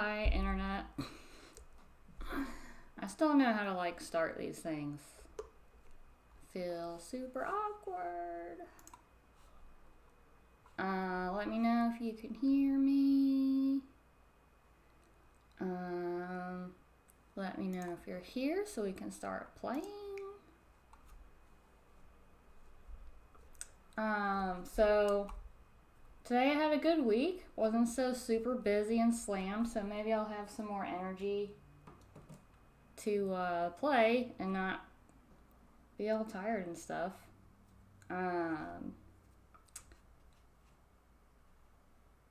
Hi, internet. I still don't know how to, like, start these things. Feel super awkward. Let me know if you can hear me. Let me know if you're here so we can start playing. So today I had a good week. Wasn't so super busy and slammed, so maybe I'll have some more energy to play and not be all tired and stuff.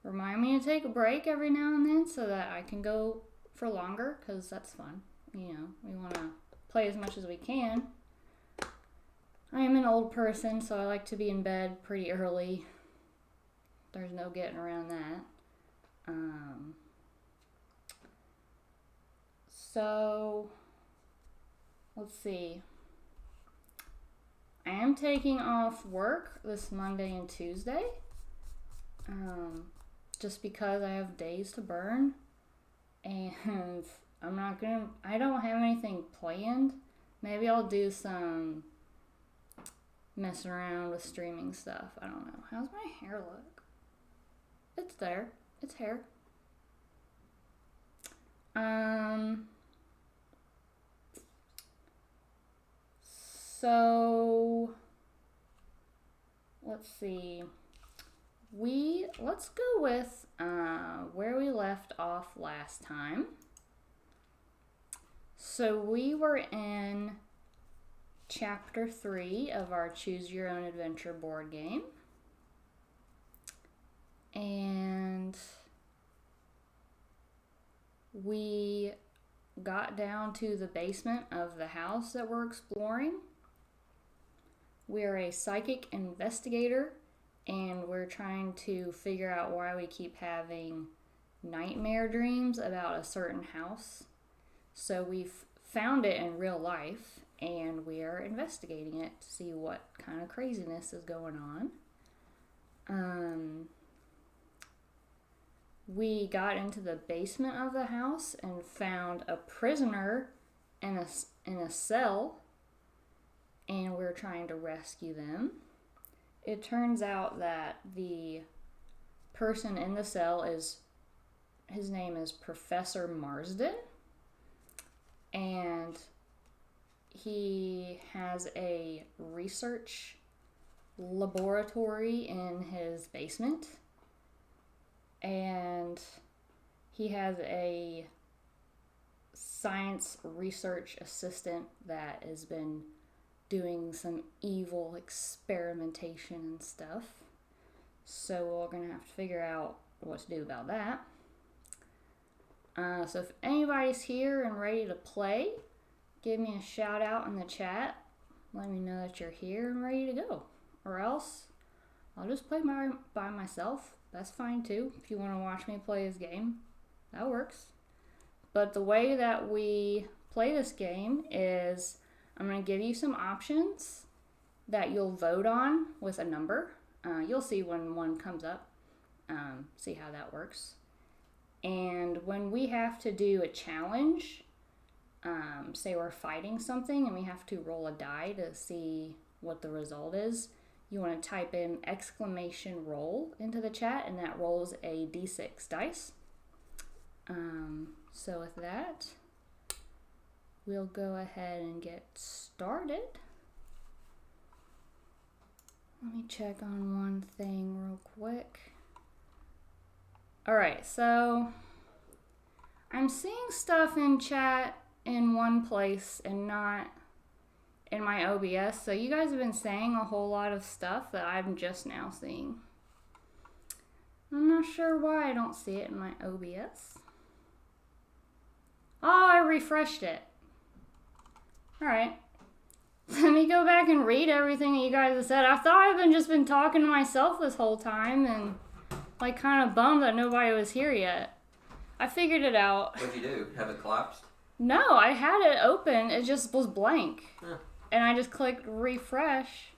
Remind me to take a break every now and then so that I can go for longer, because that's fun. You know, we want to play as much as we can. I am an old person, so I like to be in bed pretty early. There's no getting around that. So, let's see. I am taking off work this Monday and Tuesday. Just because I have days to burn. And I don't have anything planned. Maybe I'll do some messing around with streaming stuff. I don't know. How's my hair look? It's there. It's hair. So let's see. Let's go with where we left off last time. So we were in Chapter 3 of our Choose Your Own Adventure board game. And we got down to the basement of the house that we're exploring. We're a psychic investigator, and we're trying to figure out why we keep having nightmare dreams about a certain house. So we've found it in real life, and we are investigating it to see what kind of craziness is going on. We got into the basement of the house and found a prisoner in a cell, and we're trying to rescue them. It turns out that the person in the cell his name is Professor Marsden, and he has a research laboratory in his basement, and he has a science research assistant that has been doing some evil experimentation and stuff. So we're going to have to figure out what to do about that. So if anybody's here and ready to play, give me a shout out in the chat. Let me know that you're here and ready to go. Or else I'll just play by myself. That's fine too. If you want to watch me play this game, that works. But the way that we play this game is I'm going to give you some options that you'll vote on with a number. You'll see when one comes up. See how that works. And when we have to do a challenge, say we're fighting something and we have to roll a die to see what the result is, you want to type in !roll into the chat, and that rolls a d6 dice. So with that, we'll go ahead and get started. Let me check on one thing real quick. Alright, so I'm seeing stuff in chat in one place and not in my OBS. So you guys have been saying a whole lot of stuff that I'm just now seeing. I'm not sure why I don't see it in my OBS. Oh, I refreshed it. Alright. Let me go back and read everything that you guys have said. I thought I've just been talking to myself this whole time and like kind of bummed that nobody was here yet. I figured it out. What'd you do? Have it collapsed? No, I had it open. It just was blank. Huh. And I just clicked refresh.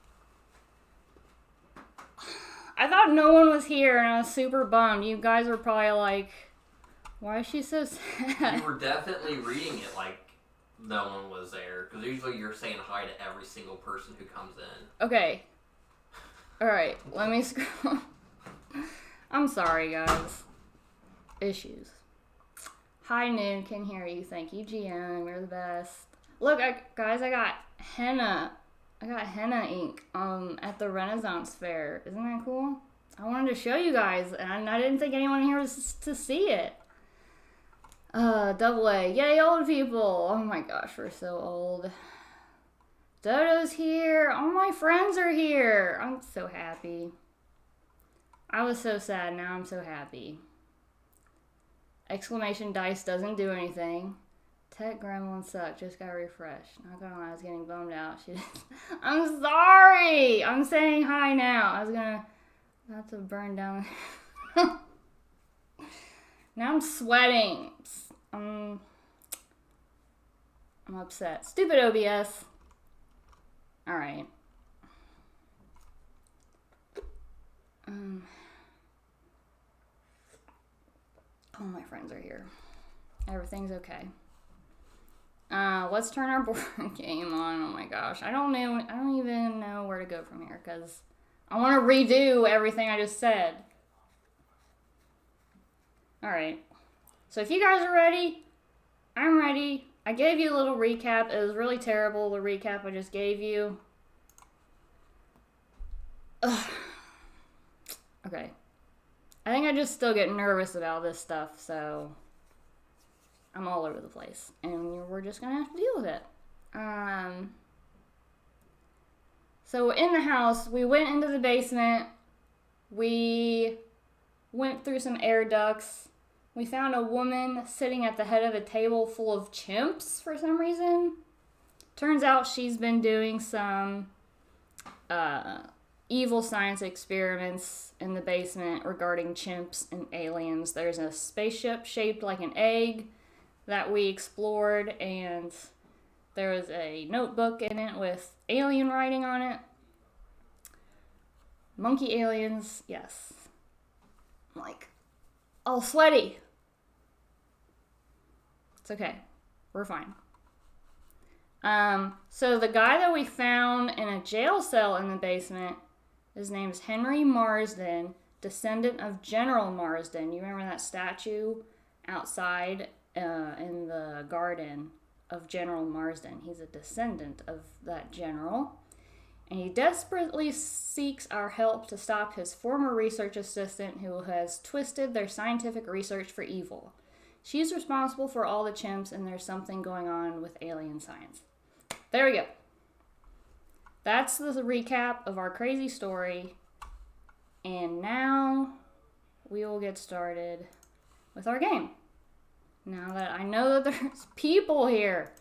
I thought no one was here and I was super bummed. You guys were probably like, Why is she so sad? You were definitely reading it like no one was there, because usually you're saying hi to every single person who comes in. Okay. Alright, let me scroll. I'm sorry, guys. Issues. Hi, Noon. Can hear you. Thank you, GM. You're the best. Look, guys, I got henna. I got henna ink at the Renaissance Fair. Isn't that cool? I wanted to show you guys, and I didn't think anyone here was to see it. Double A. Yay, old people. Oh my gosh, we're so old. Dodo's here. All my friends are here. I'm so happy. I was so sad. Now I'm so happy. Exclamation dice doesn't do anything. Tech gremlin suck. Just got refreshed. Not gonna lie, I was getting bummed out. I'm sorry. I'm saying hi now. I was gonna have to burn down. Now I'm sweating. I'm upset. Stupid OBS. All right. All my friends are here. Everything's okay. Let's turn our board game on. Oh my gosh. I don't even know where to go from here because I want to redo everything I just said. All right. So if you guys are ready, I'm ready. I gave you a little recap. It was really terrible, the recap I just gave you. Ugh. Okay. I think I just still get nervous about this stuff, so I'm all over the place. And we're just going to have to deal with it. So in the house, we went into the basement. We went through some air ducts. We found a woman sitting at the head of a table full of chimps for some reason. Turns out she's been doing some evil science experiments in the basement regarding chimps and aliens. There's a spaceship shaped like an egg that we explored, and there was a notebook in it with alien writing on it. Monkey aliens, yes. I'm like, all sweaty. It's okay. We're fine. So the guy that we found in a jail cell in the basement, his name's Henry Marsden, descendant of General Marsden. You remember that statue outside in the garden of General Marsden? He's a descendant of that general. And he desperately seeks our help to stop his former research assistant who has twisted their scientific research for evil. She's responsible for all the chimps, and there's something going on with alien science. There we go. That's the recap of our crazy story. And now we will get started with our game. Now that I know that there's people here,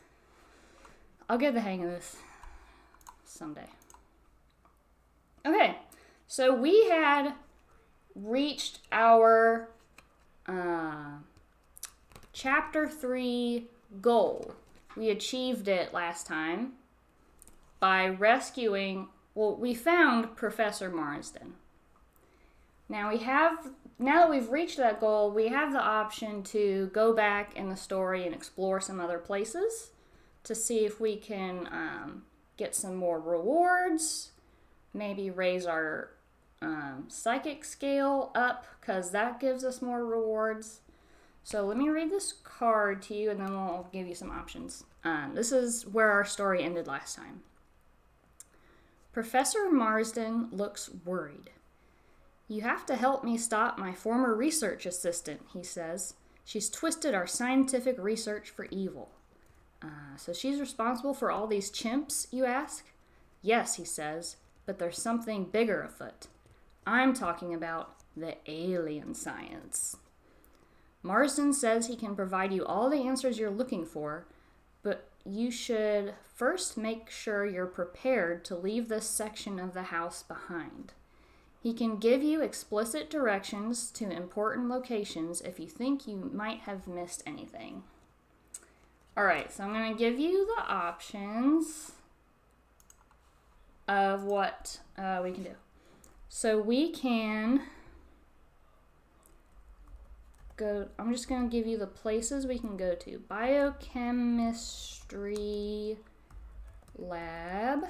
I'll get the hang of this someday. Okay, so we had reached our Chapter 3 goal. We achieved it last time by rescuing, we found Professor Marsden. Now that we've reached that goal, we have the option to go back in the story and explore some other places to see if we can get some more rewards, maybe raise our psychic scale up, because that gives us more rewards. So let me read this card to you, and then we'll give you some options. This is where our story ended last time. Professor Marsden looks worried. You have to help me stop my former research assistant, he says. She's twisted our scientific research for evil. So she's responsible for all these chimps, you ask? Yes, he says, but there's something bigger afoot. I'm talking about the alien science. Marsden says he can provide you all the answers you're looking for, but you should first make sure you're prepared to leave this section of the house behind. He can give you explicit directions to important locations if you think you might have missed anything. Alright, so I'm going to give you the options of what we can do. So we can I'm just going to give you the places we can go to. Biochemistry lab,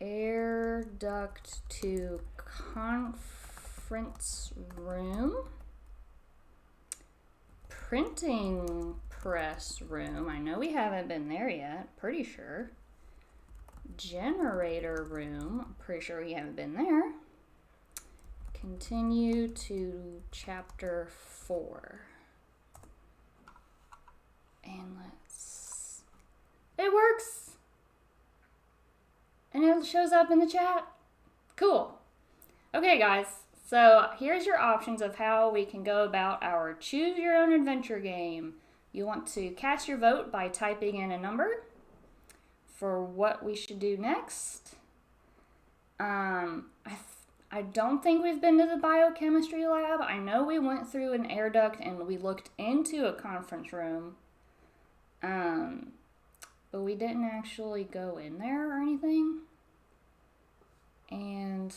air duct to conference room, printing press room. I know we haven't been there yet, pretty sure. Generator room, I'm pretty sure we haven't been there. Continue to chapter 4. And it works! And it shows up in the chat. Cool. Okay, guys. So here's your options of how we can go about our Choose Your Own Adventure game. You want to cast your vote by typing in a number for what we should do next. I don't think we've been to the biochemistry lab. I know we went through an air duct and we looked into a conference room. But we didn't actually go in there or anything. And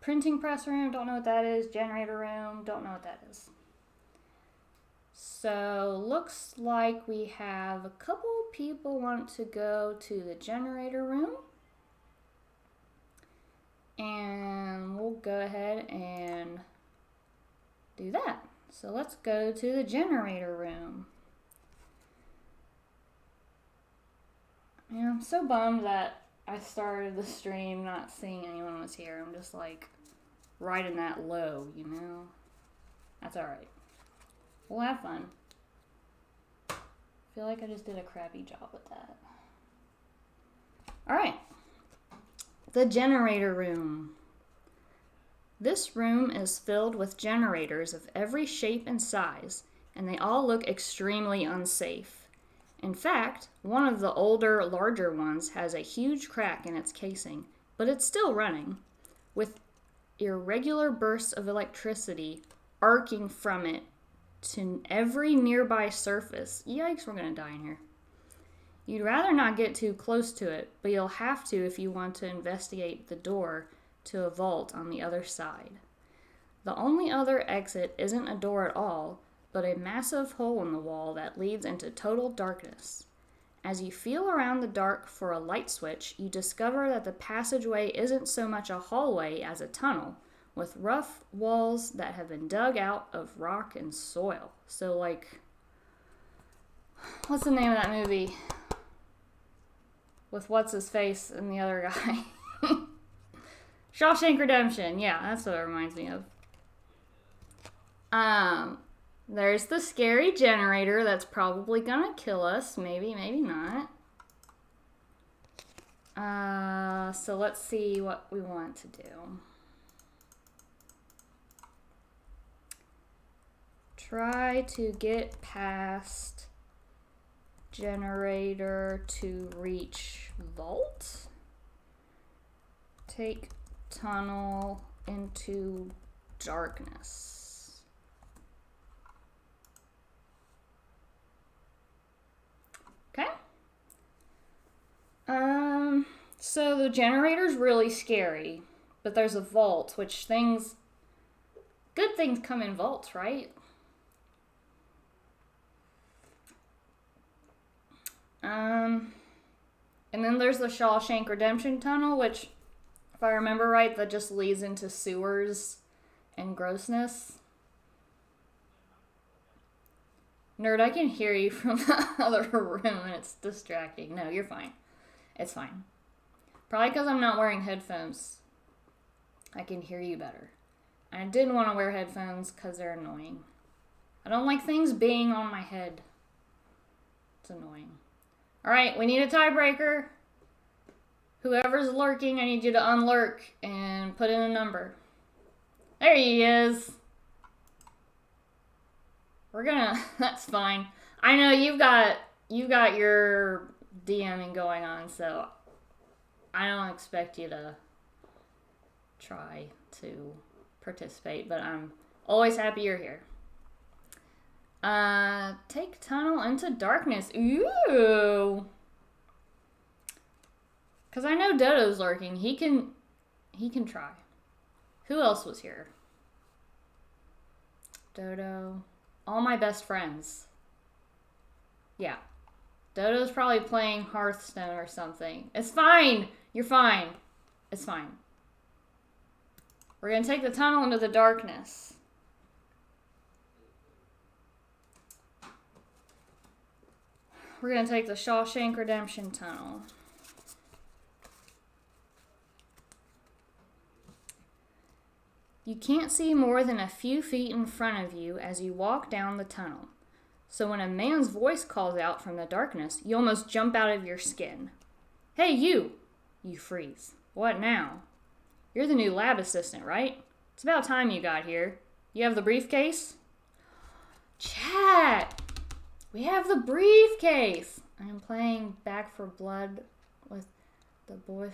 printing press room, don't know what that is. Generator room, don't know what that is. So looks like we have a couple people want to go to the generator room. And we'll go ahead and do that. So let's go to the generator room. Yeah, I'm so bummed that I started the stream not seeing anyone was here. I'm just like riding that low, you know? That's alright. We'll have fun. I feel like I just did a crappy job with that. Alright. The generator room. This room is filled with generators of every shape and size, and they all look extremely unsafe. In fact, one of the older, larger ones has a huge crack in its casing, but it's still running, with irregular bursts of electricity arcing from it to every nearby surface. Yikes, we're gonna die in here. You'd rather not get too close to it, but you'll have to if you want to investigate the door to a vault on the other side. The only other exit isn't a door at all, but a massive hole in the wall that leads into total darkness. As you feel around the dark for a light switch, you discover that the passageway isn't so much a hallway as a tunnel, with rough walls that have been dug out of rock and soil. So, like, what's the name of that movie? With what's-his-face and the other guy. Shawshank Redemption. Yeah, that's what it reminds me of. There's the scary generator that's probably gonna kill us. Maybe, maybe not. So let's see what we want to do. Try to get past generator to reach vault. Take tunnel into darkness. Okay. So the generator's really scary, but there's a vault, which good things come in vaults, right? And then there's the Shawshank Redemption tunnel, which, if I remember right, that just leads into sewers and grossness. Nerd, I can hear you from the other room and it's distracting. No, you're fine. It's fine. Probably because I'm not wearing headphones. I can hear you better. I didn't want to wear headphones because they're annoying. I don't like things being on my head. It's annoying. Alright, we need a tiebreaker. Whoever's lurking, I need you to unlurk and put in a number. There he is. We're gonna, that's fine. I know you've got your DMing going on, so I don't expect you to try to participate, but I'm always happy you're here. Take tunnel into darkness. Ooh. Because I know Dodo's lurking. He can try. Who else was here? Dodo. All my best friends. Yeah. Dodo's probably playing Hearthstone or something. It's fine. You're fine. It's fine. We're going to take the tunnel into the darkness. We're going to take the Shawshank Redemption tunnel. You can't see more than a few feet in front of you as you walk down the tunnel. So when a man's voice calls out from the darkness, you almost jump out of your skin. Hey, you! You freeze. What now? You're the new lab assistant, right? It's about time you got here. You have the briefcase? Chat! We have the briefcase! I am playing Back for Blood with the boy.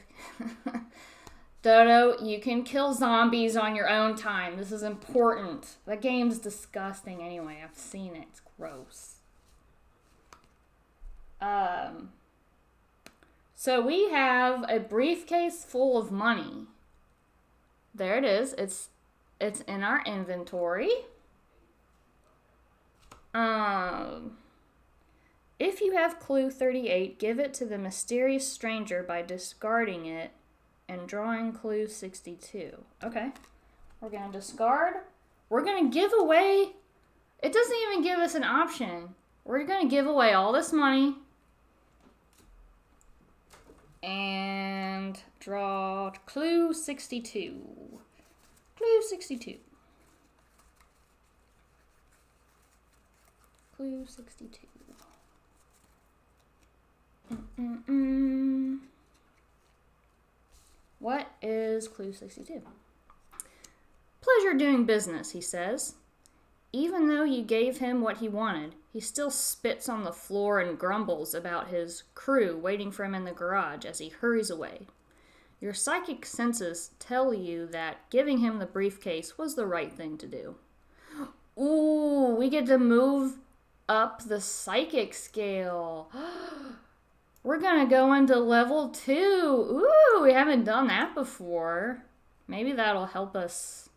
Dodo, you can kill zombies on your own time. This is important. That game's disgusting anyway. I've seen it. It's gross. So we have a briefcase full of money. There it is. It's in our inventory. If you have clue 38, give it to the mysterious stranger by discarding it and drawing clue 62. Okay. We're going to discard. We're going to give away. It doesn't even give us an option. We're going to give away all this money. And draw clue 62. Clue 62. Clue 62. What is clue 62? Pleasure doing business, he says. Even though you gave him what he wanted, he still spits on the floor and grumbles about his crew waiting for him in the garage as he hurries away. Your psychic senses tell you that giving him the briefcase was the right thing to do. Ooh, we get to move up the psychic scale. We're going to go into level 2. Ooh, we haven't done that before. Maybe that'll help us.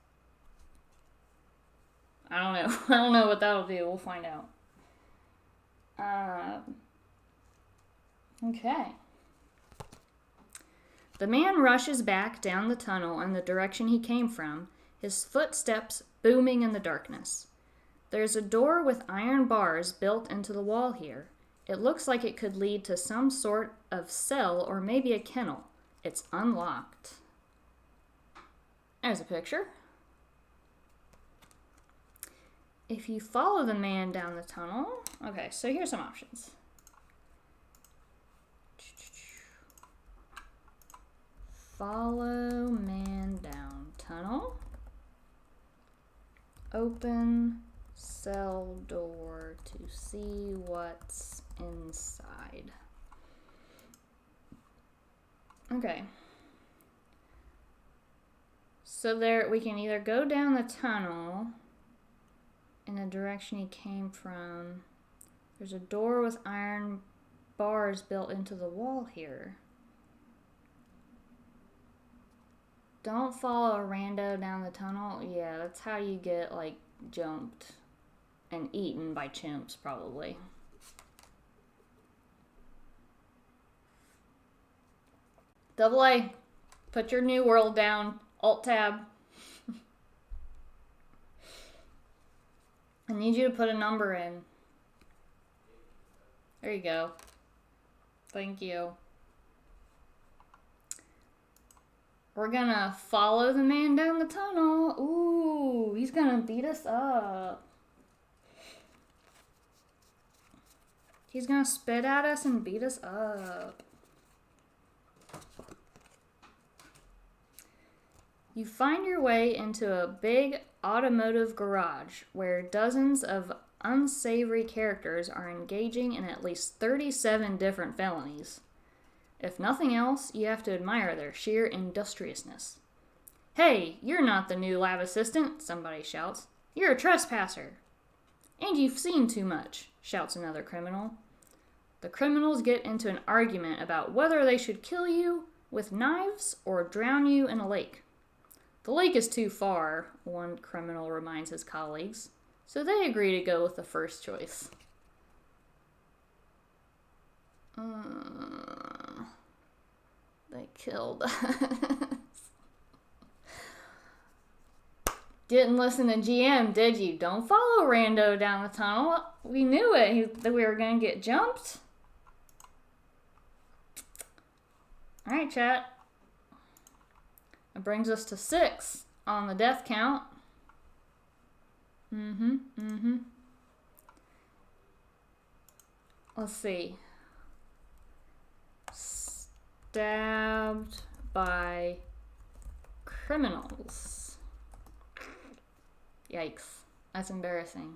I don't know. I don't know what that'll do. We'll find out. Okay. The man rushes back down the tunnel in the direction he came from, his footsteps booming in the darkness. There's a door with iron bars built into the wall here. It looks like it could lead to some sort of cell or maybe a kennel. It's unlocked. There's a picture. If you follow the man down the tunnel... Okay, so here's some options. Follow man down tunnel. Open cell door to see what's inside. Okay. So there, we can either go down the tunnel in the direction he came from. There's a door with iron bars built into the wall here. Don't follow a rando down the tunnel. Yeah, that's how you get, like, jumped and eaten by chimps, probably. Double A. Put your new world down. Alt-tab. I need you to put a number in. There you go. Thank you. We're gonna follow the man down the tunnel. Ooh, he's gonna beat us up. He's gonna spit at us and beat us up. You find your way into a big automotive garage where dozens of unsavory characters are engaging in at least 37 different felonies. If nothing else, you have to admire their sheer industriousness. Hey, you're not the new lab assistant, somebody shouts. You're a trespasser. And you've seen too much, shouts another criminal. The criminals get into an argument about whether they should kill you with knives or drown you in a lake. The lake is too far, one criminal reminds his colleagues. So they agree to go with the first choice. They killed us. Didn't listen to GM, did you? Don't follow Rando down the tunnel. We knew it, that we were going to get jumped. Alright, chat. That brings us to 6 on the death count. Let's see. Stabbed by criminals. Yikes. That's embarrassing.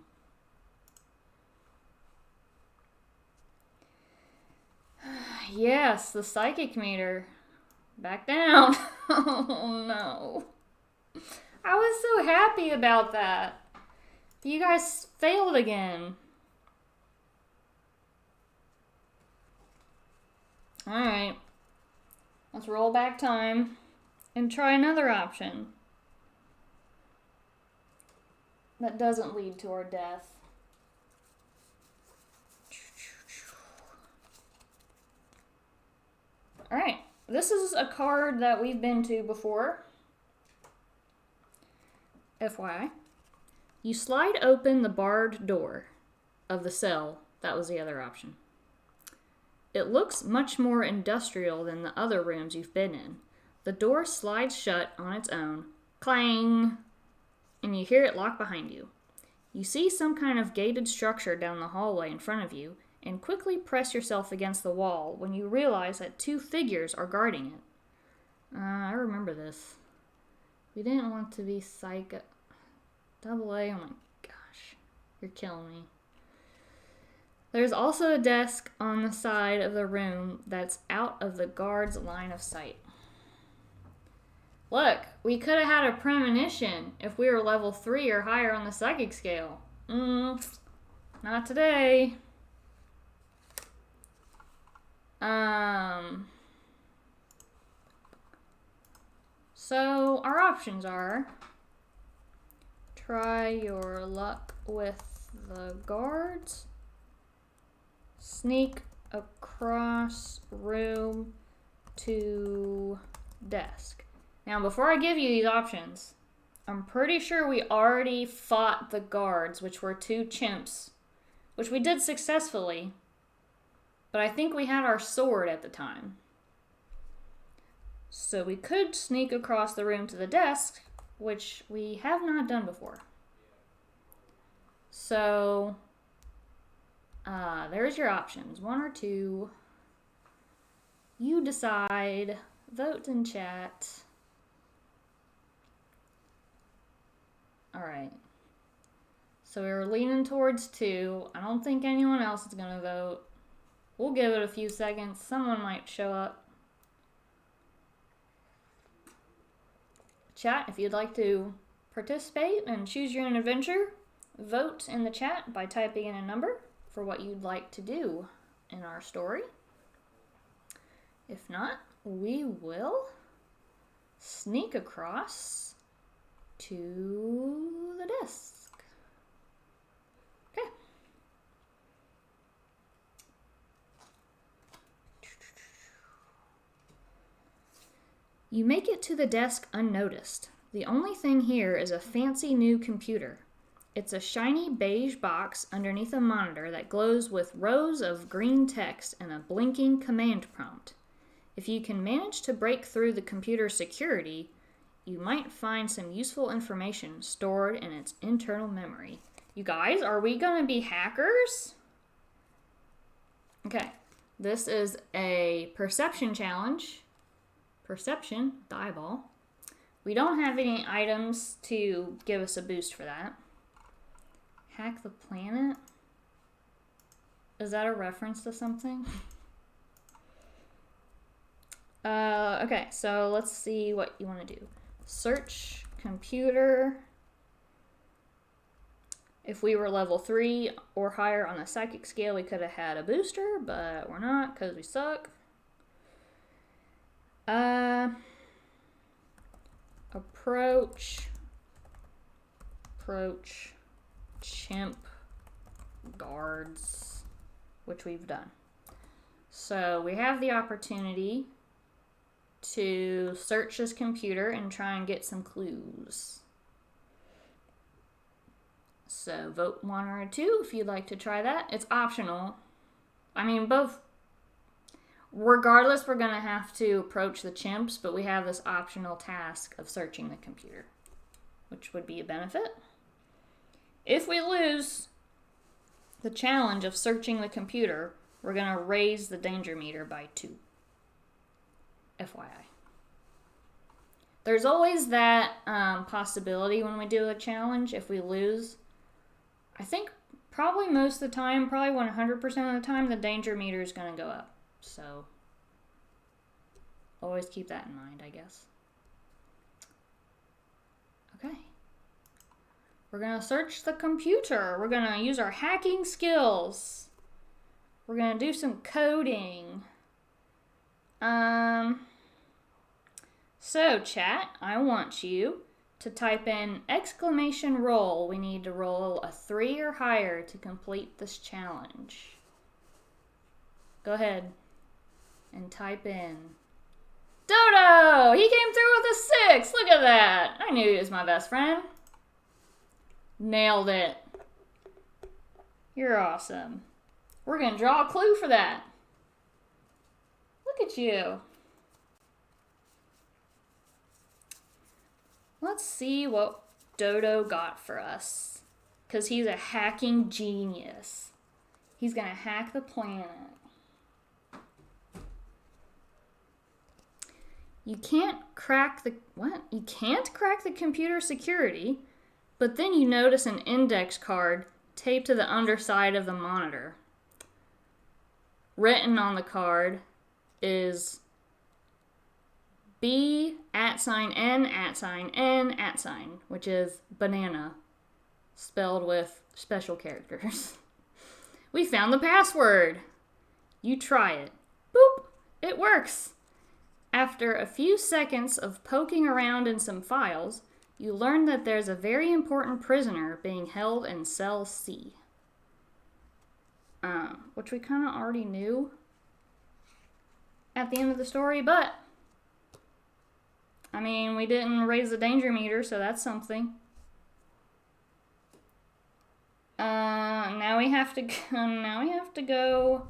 Yes, the psychic meter. Back down. Oh no. I was so happy about that. You guys failed again. Alright. Let's roll back time and try another option that doesn't lead to our death. Alright. This is a card that we've been to before. FYI. You slide open the barred door of the cell. That was the other option. It looks much more industrial than the other rooms you've been in. The door slides shut on its own. Clang! And you hear it lock behind you. You see some kind of gated structure down the hallway in front of you, and quickly press yourself against the wall when you realize that 2 figures are guarding it. I remember this. We didn't want to be psycho... Double A, oh my gosh. You're killing me. There's also a desk on the side of the room that's out of the guard's line of sight. Look, we could have had a premonition if we were level 3 or higher on the psychic scale. Not today. So our options are try your luck with the guards, sneak across room to desk. Now, before I give you these options, I'm pretty sure we already fought the guards, which were 2 chimps, which we did successfully, but I think we had our sword at the time. So we could sneak across the room to the desk, which we have not done before. So, there's your options. 1 or 2. You decide. Vote in chat. Alright. So we were leaning towards 2. I don't think anyone else is going to vote. We'll give it a few seconds. Someone might show up. Chat, if you'd like to participate and choose your own adventure, vote in the chat by typing in a number for what you'd like to do in our story. If not, we will sneak across to the desk. Okay. You make it to the desk unnoticed. The only thing here is a fancy new computer. It's a shiny beige box underneath a monitor that glows with rows of green text and a blinking command prompt. If you can manage to break through the computer's security, you might find some useful information stored in its internal memory. You guys, are we going to be hackers? Okay, this is a perception challenge. Perception, the eyeball. We don't have any items to give us a boost for that. Hack the planet? Is that a reference to something? Okay, so let's see what you want to do. Search computer. If we were level 3 or higher on the psychic scale, we could have had a booster, but we're not because we suck. Approach chimp guards, which we've done. So we have the opportunity to search this computer and try and get some clues. So vote 1 or 2 if you'd like to try that. It's optional. I mean, both. Regardless, we're going to have to approach the chimps, but we have this optional task of searching the computer, which would be a benefit. If we lose the challenge of searching the computer, we're going to raise the danger meter by 2. FYI. There's always that possibility when we do a challenge. If we lose, I think probably most of the time, probably 100% of the time, the danger meter is going to go up. So, always keep that in mind, I guess. Okay. We're going to search the computer. We're going to use our hacking skills. We're going to do some coding. So, chat, I want you to type in !roll. We need to roll a 3 or higher to complete this challenge. Go ahead and type in Dodo! He came through with a 6! Look at that! I knew he was my best friend. Nailed it. You're awesome. We're going to draw a clue for that. Look at you. Let's see what Dodo got for us. Because he's a hacking genius. He's going to hack the planet. You can't crack the... What? You can't crack the computer security, but then you notice an index card taped to the underside of the monitor. Written on the card is B @N @N which is banana, spelled with special characters. We found the password. You try it. Boop! It works. After a few seconds of poking around in some files, you learn that there's a very important prisoner being held in cell C. Which we kind of already knew at the end of the story, but I mean, we didn't raise the danger meter, so that's something. Now we have to go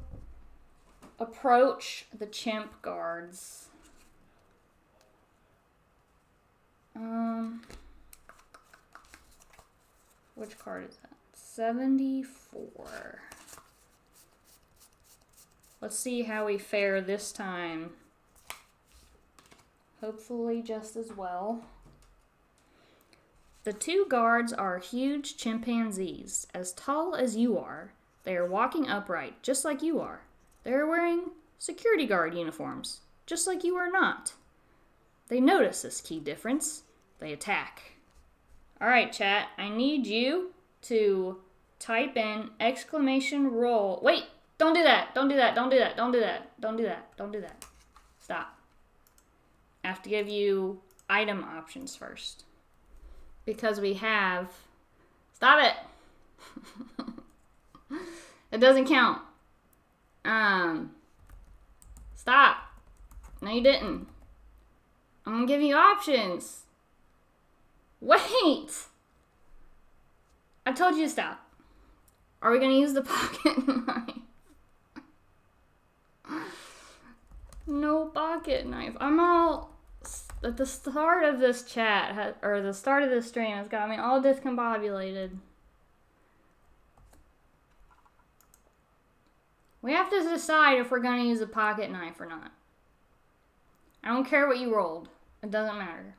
approach the chimp guards. Which card is that? 74. Let's see how we fare this time. Hopefully just as well. The 2 guards are huge chimpanzees, as tall as you are. They are walking upright, just like you are. They are wearing security guard uniforms, just like you are not. They notice this key difference. They attack. Alright, chat, I need you to type in !roll. Wait, don't do that. Don't do that. Don't do that. Don't do that. Don't do that. Don't do that. Stop. I have to give you item options first. Because we have... Stop it! It doesn't count. Stop. No, you didn't. I'm gonna give you options. Wait! I told you to stop. Are we gonna use the pocket knife? No pocket knife. I'm all... At the start of this chat, or the start of this stream, has got me all discombobulated. We have to decide if we're going to use a pocket knife or not. I don't care what you rolled. It doesn't matter.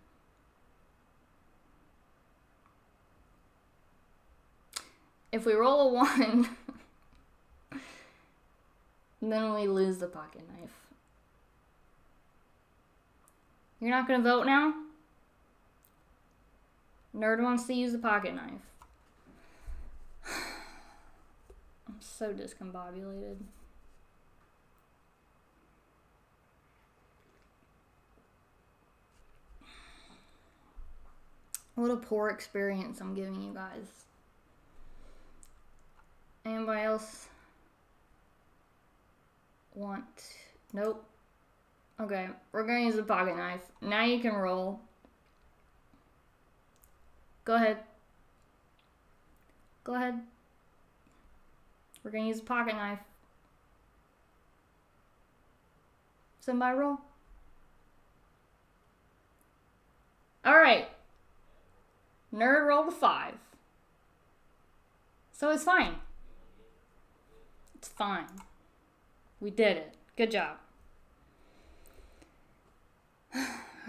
If we roll a 1, then we lose the pocket knife. You're not going to vote now? Nerd wants to use the pocket knife. I'm so discombobulated. What a poor experience I'm giving you guys. Anybody else want? Nope. Okay, we're gonna use the pocket knife. Now you can roll. Go ahead. Go ahead. We're gonna use the pocket knife. Somebody roll. Alright. Nerd rolled a 5. So it's fine. It's fine. We did it. Good job.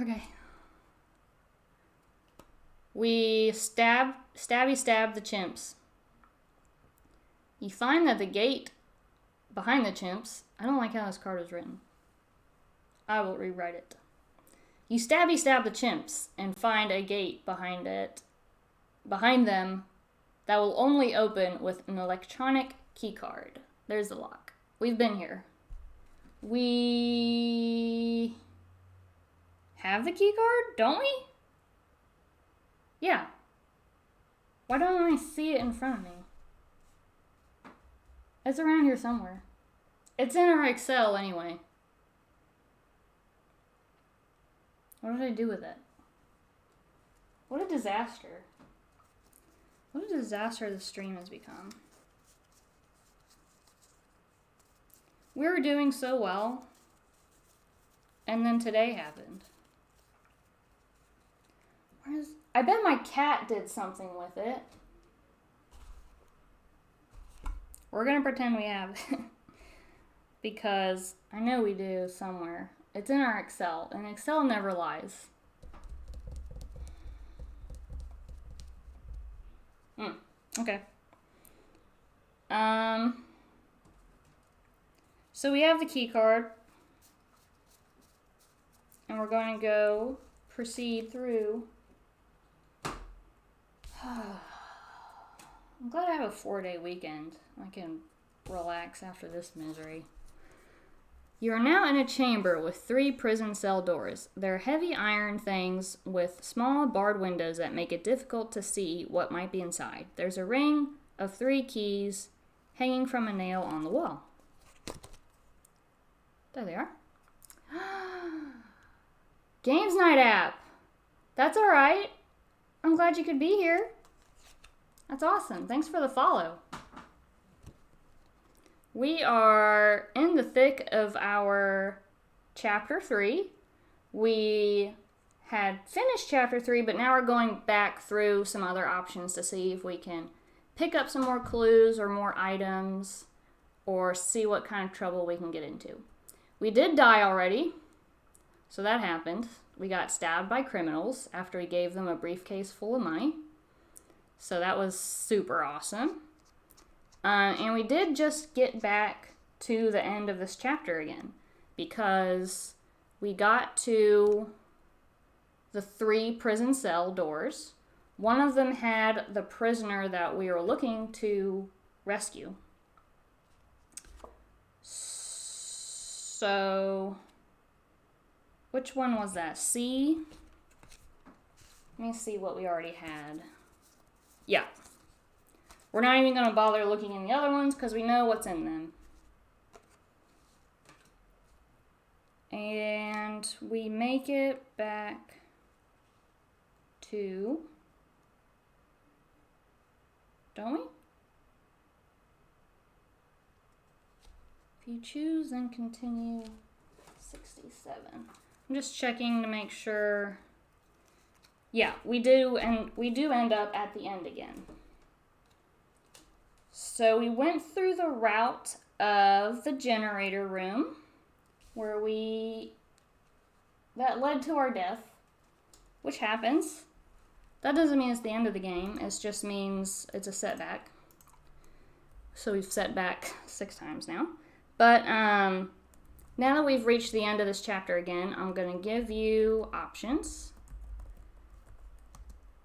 Okay. We stabby stab the chimps. You find that the gate behind the chimps, I don't like how this card was written. I will rewrite it. You stabby stab the chimps and find a gate behind them that will only open with an electronic key card. There's the lock. We've been here. We have the key card, don't we? Yeah. Why don't I see it in front of me? It's around here somewhere. It's in our Excel anyway. What did I do with it? What a disaster. What a disaster the stream has become. We were doing so well, and then today happened. I bet my cat did something with it. We're gonna pretend we have it. Because I know we do somewhere. It's in our Excel, and Excel never lies. Okay. So we have the key card, and we're going to go proceed through. I'm glad I have a 4-day weekend. I can relax after this misery. You are now in a chamber with 3 prison cell doors. They're heavy iron things with small barred windows that make it difficult to see what might be inside. There's a ring of 3 keys hanging from a nail on the wall. There they are. Games Night app. That's all right. I'm glad you could be here. That's awesome. Thanks for the follow. We are in the thick of our chapter 3. We had finished chapter 3, but now we're going back through some other options to see if we can pick up some more clues or more items or see what kind of trouble we can get into. We did die already, so that happened. We got stabbed by criminals after we gave them a briefcase full of money. So that was super awesome. And we did just get back to the end of this chapter again because we got to the 3 prison cell doors. One of them had the prisoner that we were looking to rescue. So, which one was that? C? Let me see what we already had. Yeah. We're not even going to bother looking in the other ones because we know what's in them. And we make it back to... Don't we? If you choose, then continue 67. I'm just checking to make sure. Yeah, we do, and we do end up at the end again. So we went through the route of the generator room where that led to our death, which happens. That doesn't mean it's the end of the game. It just means it's a setback. So we've set back 6 times now. But now that we've reached the end of this chapter again, I'm going to give you options.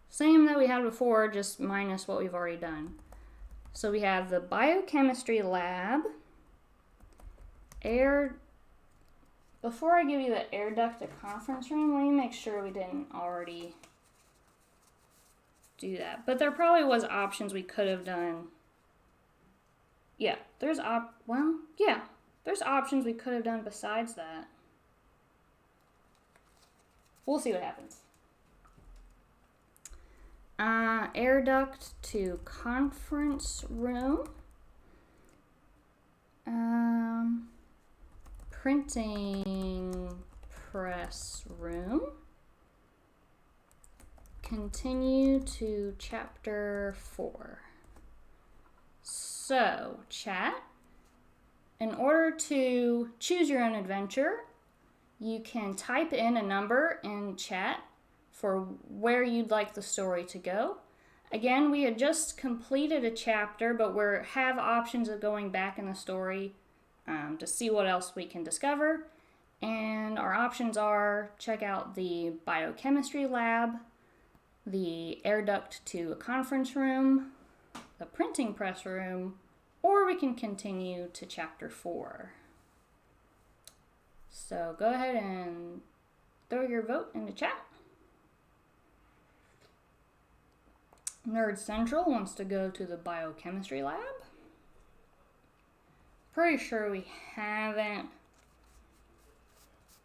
Same that we had before, just minus what we've already done. So we have the biochemistry lab, air. Before I give you the air duct to conference room, let me make sure we didn't already do that. But there probably was options we could have done Yeah, there's options we could have done besides that. We'll see what happens. Air duct to conference room. Printing press room. Continue to chapter 4. So, chat, in order to choose your own adventure, you can type in a number in chat for where you'd like the story to go. Again, we had just completed a chapter, but we have options of going back in the story to see what else we can discover. And our options are check out the biochemistry lab, the air duct to a conference room, the printing press room, or we can continue to chapter 4. So go ahead and throw your vote in the chat. Nerd Central wants to go to the biochemistry lab. Pretty sure we haven't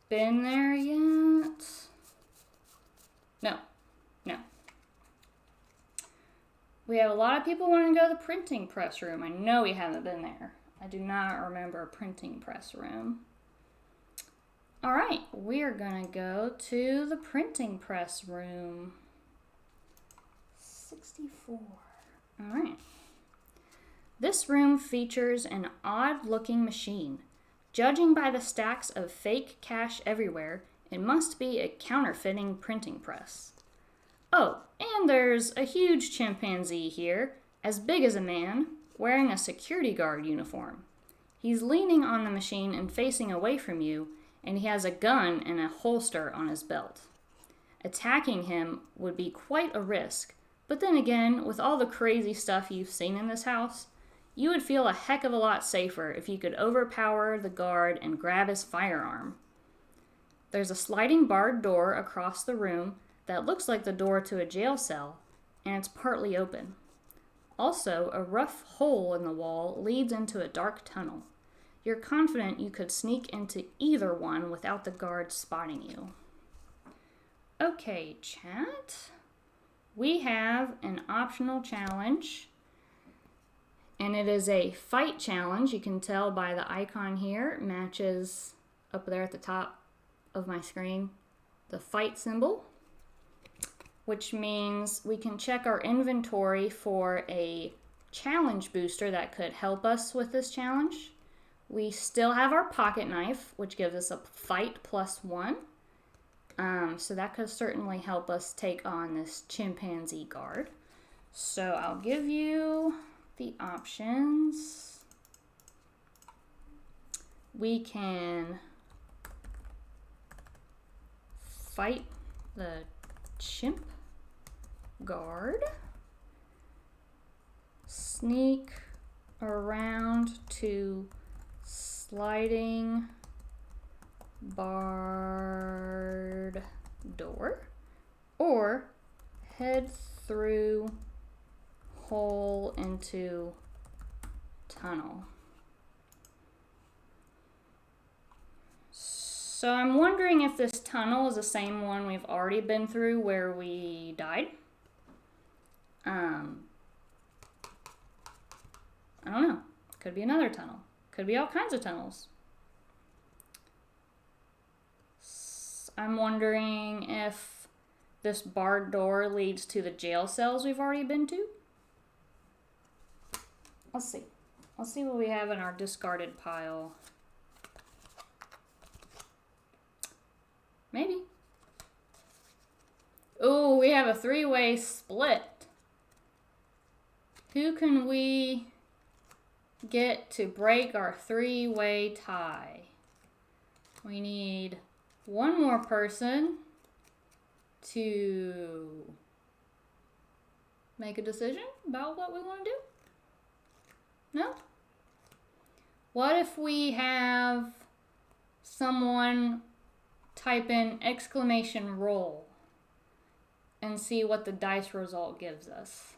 been there yet. No. We have a lot of people wanting to go to the printing press room. I know we haven't been there. I do not remember a printing press room. All right, we are going to go to the printing press room. 64. All right. This room features an odd-looking machine. Judging by the stacks of fake cash everywhere, it must be a counterfeiting printing press. Oh, and there's a huge chimpanzee here, as big as a man, wearing a security guard uniform. He's leaning on the machine and facing away from you, and he has a gun and a holster on his belt. Attacking him would be quite a risk, but then again, with all the crazy stuff you've seen in this house, you would feel a heck of a lot safer if you could overpower the guard and grab his firearm. There's a sliding barred door across the room that looks like the door to a jail cell, and it's partly open. Also, a rough hole in the wall leads into a dark tunnel. You're confident you could sneak into either one without the guards spotting you. Okay, chat. We have an optional challenge, and it is a fight challenge. You can tell by the icon here. It matches up there at the top of my screen the fight symbol, which means we can check our inventory for a challenge booster that could help us with this challenge. We still have our pocket knife, which gives us a fight +1. So that could certainly help us take on this chimpanzee guard. So I'll give you the options. We can fight the chimp guard, sneak around to sliding barred door, or head through hole into tunnel. So I'm wondering if this tunnel is the same one we've already been through where we died. I don't know. Could be another tunnel. Could be all kinds of tunnels. I'm wondering if this barred door leads to the jail cells we've already been to. Let's see. Let's see what we have in our discarded pile. Maybe. Ooh, we have a 3-way split. Who can we get to break our 3-way tie? We need one more person to make a decision about what we want to do. No? What if we have someone type in !roll and see what the dice result gives us?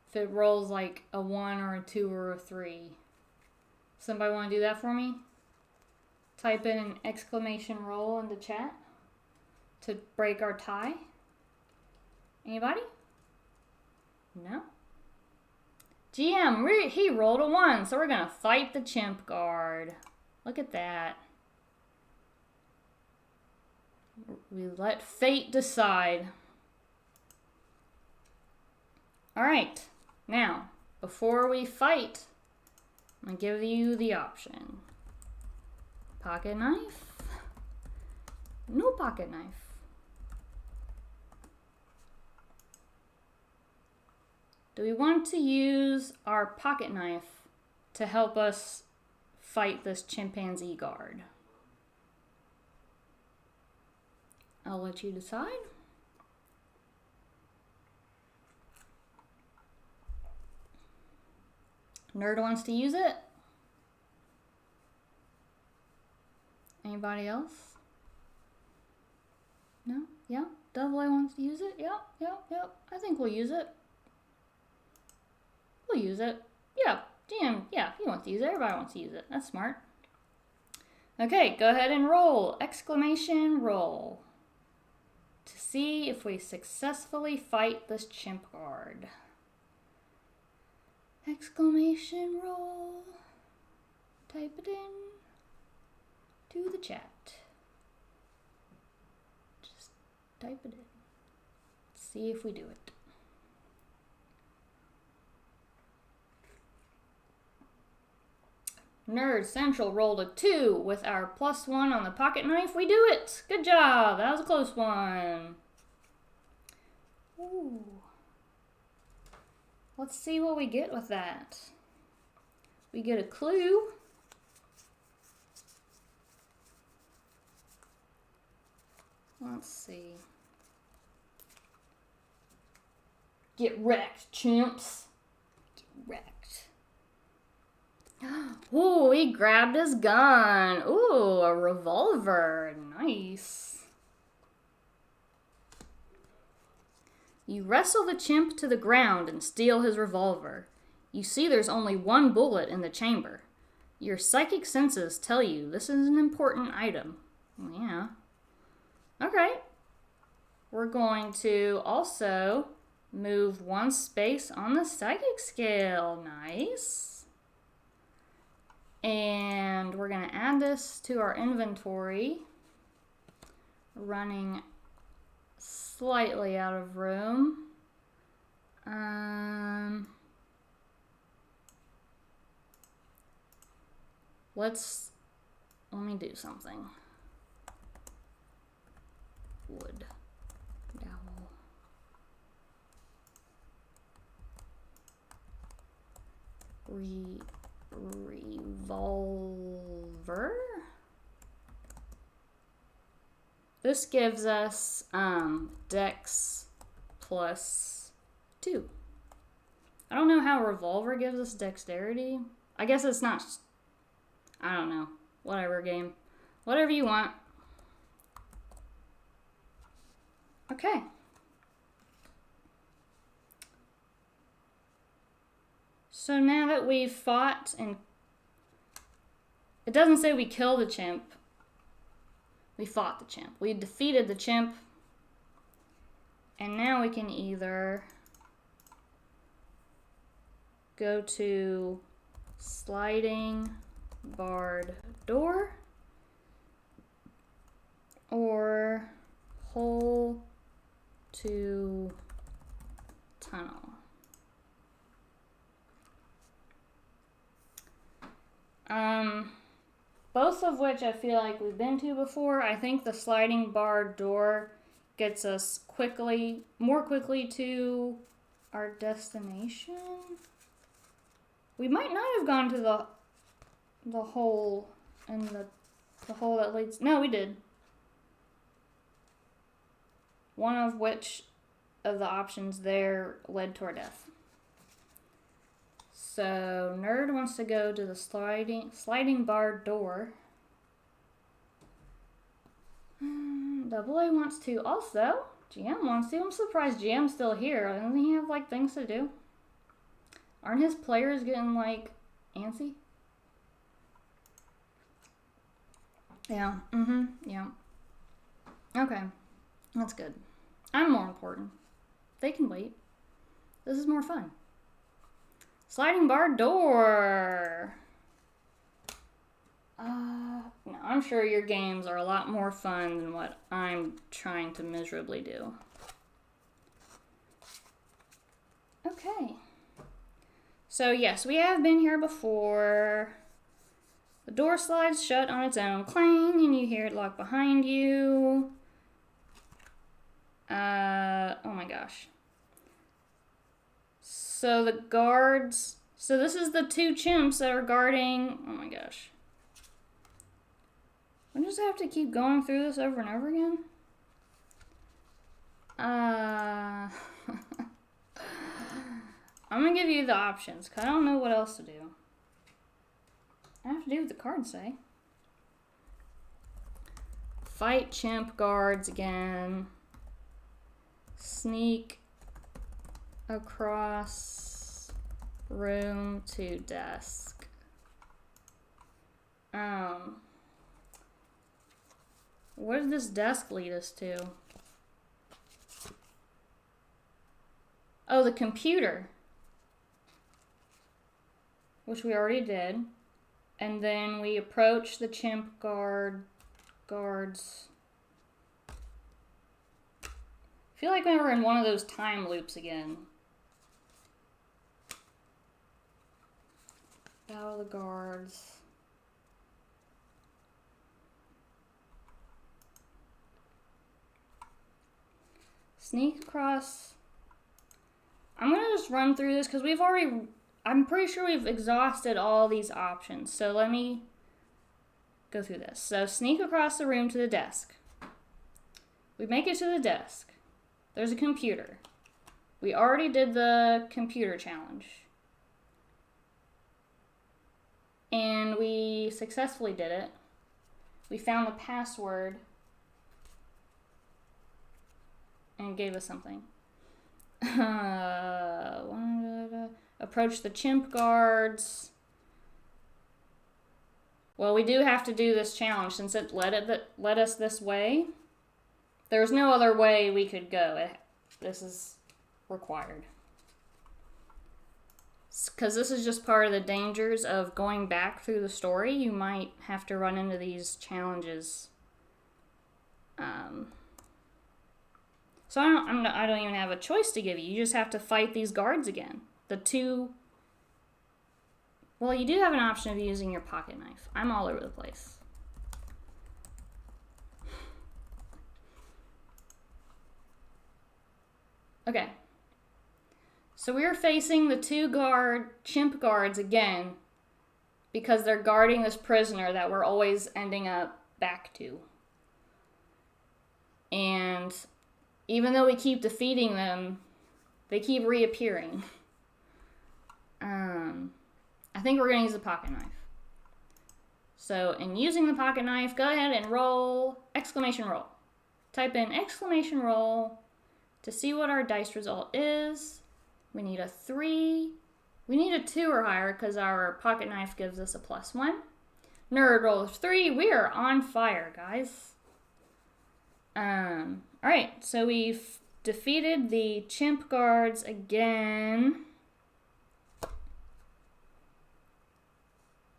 if it rolls like a 1 or a 2 or a 3. Somebody want to do that for me? Type in an exclamation roll in the chat to break our tie. Anybody? No? GM, he rolled a 1, so we're going to fight the chimp guard. Look at that. We let fate decide. Alright, now, before we fight, I'm going to give you the option. Pocket knife? No pocket knife. Do we want to use our pocket knife to help us fight this chimpanzee guard? I'll let you decide. Nerd wants to use it. Anybody else? No? Yeah? Double A wants to use it? Yep. I think we'll use it. We'll use it. Yeah, GM, yeah, he wants to use it. Everybody wants to use it. That's smart. Okay, go ahead and roll. Exclamation roll. To see if we successfully fight this chimp guard. Exclamation roll. Type it in to the chat. Just type it in. See if we do it. Nerd Central rolled a 2 with our +1 on the pocket knife. We do it! Good job! That was a close one. Ooh. Let's see what we get with that. We get a clue. Let's see. Get wrecked, chimps. Get wrecked. Ooh, he grabbed his gun. Ooh, a revolver. Nice. You wrestle the chimp to the ground and steal his revolver. You see there's only 1 bullet in the chamber. Your psychic senses tell you this is an important item. Yeah. Okay. We're going to also move 1 space on the psychic scale. Nice. And we're going to add this to our inventory. Running slightly out of room. Let me do something. Wood. Dowel. Revolver. This gives us Dex +2. I don't know how revolver gives us dexterity. I guess it's not. I don't know. Whatever, game. Whatever you want. Okay. So now that we've fought and... It doesn't say we killed the chimp. We fought the chimp. We defeated the chimp. And now we can either go to sliding barred door or hole to tunnel. Both of which I feel like we've been to before. I think the sliding barred door gets us more quickly to our destination. We might not have gone to the hole and the hole that leads. No, we did. One of which of the options there led to our death. So Nerd wants to go to the sliding barred door. Double A wants to also. GM wants to. I'm surprised GM's still here. Doesn't he have like things to do? Aren't his players getting, like, antsy? Yeah. Yeah. Okay. That's good. I'm more important. They can wait. This is more fun. Sliding bar door. No, I'm sure your games are a lot more fun than what I'm trying to miserably do. Okay. So yes, we have been here before. The door slides shut on its own, clang, and you hear it lock behind you. Oh my gosh. So the guards, so this is the two chimps that are guarding, oh my gosh. I just have to keep going through this over and over again? I'm gonna give you the options, because I don't know what else to do. I have to do what the cards say. Fight chimp guards again. Sneak across room to desk. Where did this desk lead us to? Oh, the computer. Which we already did. And then we approach the chimp guards. I feel like we were in one of those time loops again. Battle of the guards. Sneak across. I'm gonna just run through this because I'm pretty sure we've exhausted all these options. So let me go through this. So sneak across the room to the desk. We make it to the desk. There's a computer. We already did the computer challenge. And we successfully did it. We found the password and it gave us something. Approach the chimp guards. Well, we do have to do this challenge since it led us this way. There's no other way we could go. This is required. Because this is just part of the dangers of going back through the story. You might have to run into these challenges. So I don't even have a choice to give you. You just have to fight these guards again. Well, you do have an option of using your pocket knife. I'm all over the place. Okay. So we're facing the two chimp guards again because they're guarding this prisoner that we're always ending up back to. And even though we keep defeating them, they keep reappearing. I think we're going to use the pocket knife. So in using the pocket knife, go ahead and roll exclamation roll. Type in exclamation roll to see what our dice result is. We need a 3. We need a 2 or higher because our pocket knife gives us a +1. Nerd roll of 3. We are on fire, guys. Alright, so we've defeated the chimp guards again.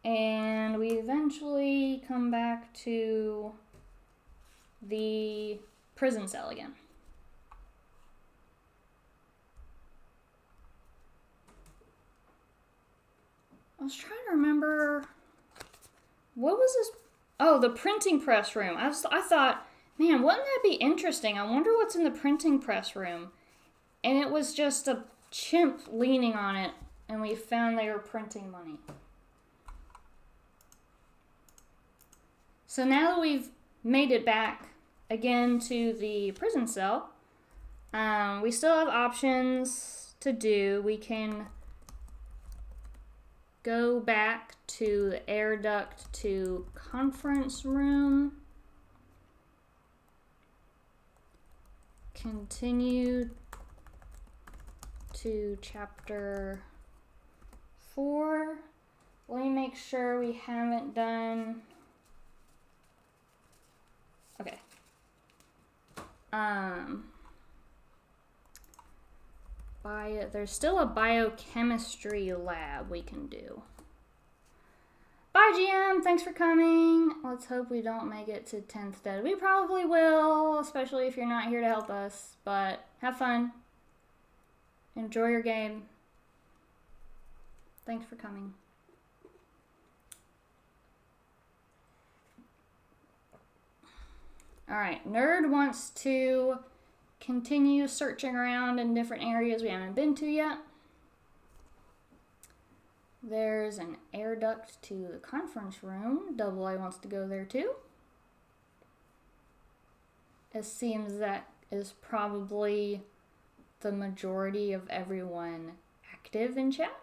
And we eventually come back to the prison cell again. I was trying to remember, what was this? Oh, the printing press room. I thought, man, wouldn't that be interesting? I wonder what's in the printing press room. And it was just a chimp leaning on it, and we found they were printing money. So now that we've made it back again to the prison cell, we still have options to do. We can go back to the air duct to conference room. Continue to chapter 4. Let me make sure we haven't done... Okay. There's still a biochemistry lab we can do. Bye, GM. Thanks for coming. Let's hope we don't make it to 10th dead. We probably will, especially if you're not here to help us. But have fun. Enjoy your game. Thanks for coming. Alright, Nerd wants to continue searching around in different areas we haven't been to yet. There's an air duct to the conference room. Double A wants to go there too. It seems that is probably the majority of everyone active in chat.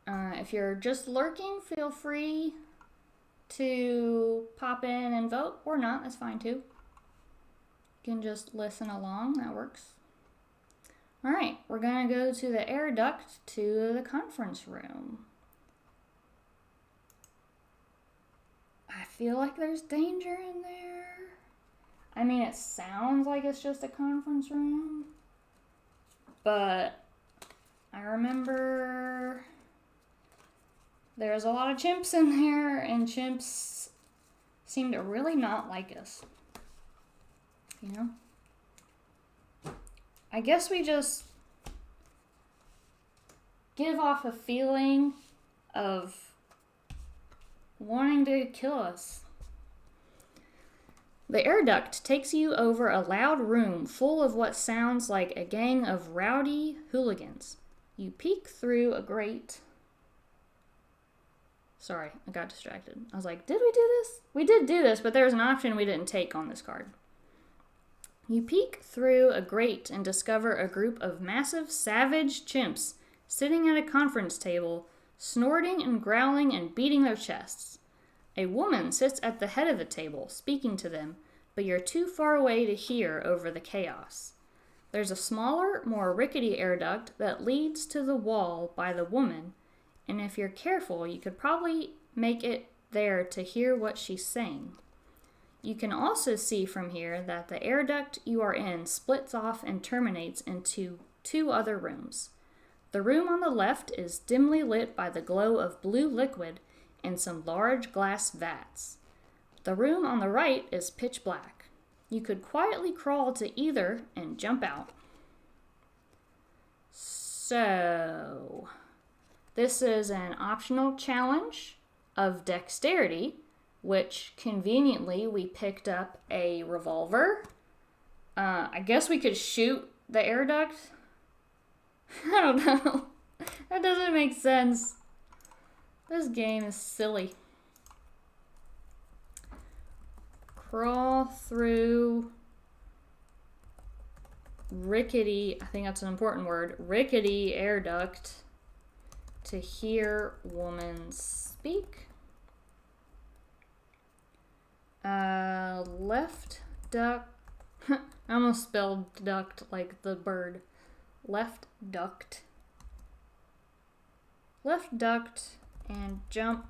If you're just lurking, feel free to pop in and vote, or not, that's fine too. You can just listen along, that works. Alright, we're gonna go to the air duct to the conference room. I feel like there's danger in there. I mean, it sounds like it's just a conference room, but I remember there's a lot of chimps in there, and chimps seem to really not like us. You know? I guess we just give off a feeling of wanting to kill us. The air duct takes you over a loud room full of what sounds like a gang of rowdy hooligans. You peek through a grate. Sorry, I got distracted. I was like, did we do this? We did do this, but there was an option we didn't take on this card. You peek through a grate and discover a group of massive, savage chimps sitting at a conference table, snorting and growling and beating their chests. A woman sits at the head of the table, speaking to them, but you're too far away to hear over the chaos. There's a smaller, more rickety air duct that leads to the wall by the woman, and if you're careful, you could probably make it there to hear what she's saying. You can also see from here that the air duct you are in splits off and terminates into 2 other rooms. The room on the left is dimly lit by the glow of blue liquid and some large glass vats. The room on the right is pitch black. You could quietly crawl to either and jump out. So, this is an optional challenge of dexterity, which conveniently we picked up a revolver. I guess we could shoot the air duct. I don't know. That doesn't make sense. This game is silly. Crawl through rickety, I think that's an important word, rickety air duct to hear woman speak. Left duct. I almost spelled duct like the bird. Left duct. Left duct and jump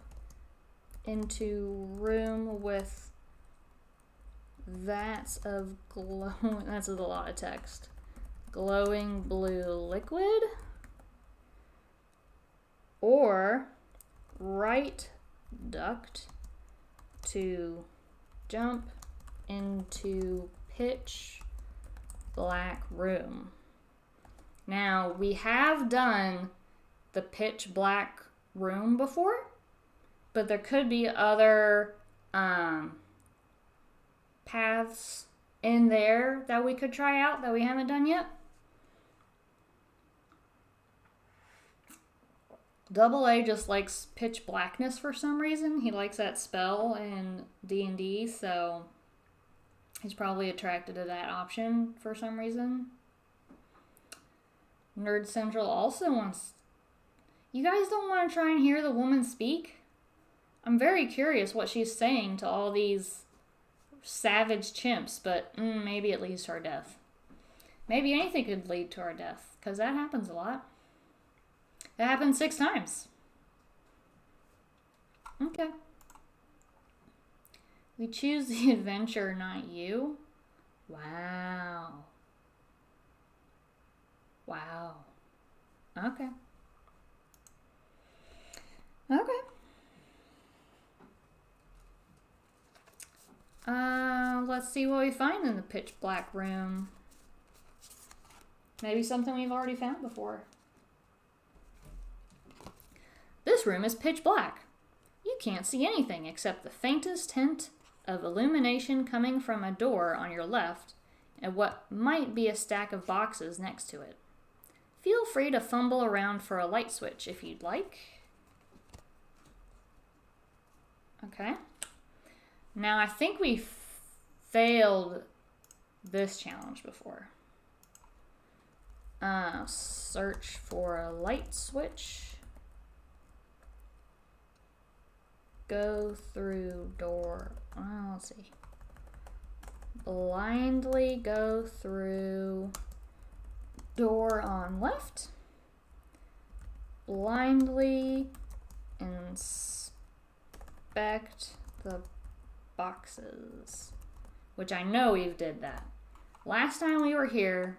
into room with vats of glowing. That's a lot of text. Glowing blue liquid. Or right duct to jump into pitch black room. Now, we have done the pitch black room before, but there could be other paths in there that we could try out that we haven't done yet. Double A just likes pitch blackness for some reason. He likes that spell in D&D, so he's probably attracted to that option for some reason. Nerd Central also wants... You guys don't want to try and hear the woman speak? I'm very curious what she's saying to all these savage chimps, but maybe it leads to our death. Maybe anything could lead to our death, because that happens a lot. It happened 6 times. Okay. We choose the adventure, not you. Wow. Wow. Okay. Okay. Let's see what we find in the pitch black room. Maybe something we've already found before. This room is pitch black. You can't see anything except the faintest hint of illumination coming from a door on your left and what might be a stack of boxes next to it. Feel free to fumble around for a light switch if you'd like. Okay. Now I think we failed this challenge before. Search for a light switch. Go through door. Let's see. Blindly go through door on left. Blindly inspect the boxes. Which I know we did that. Last time we were here,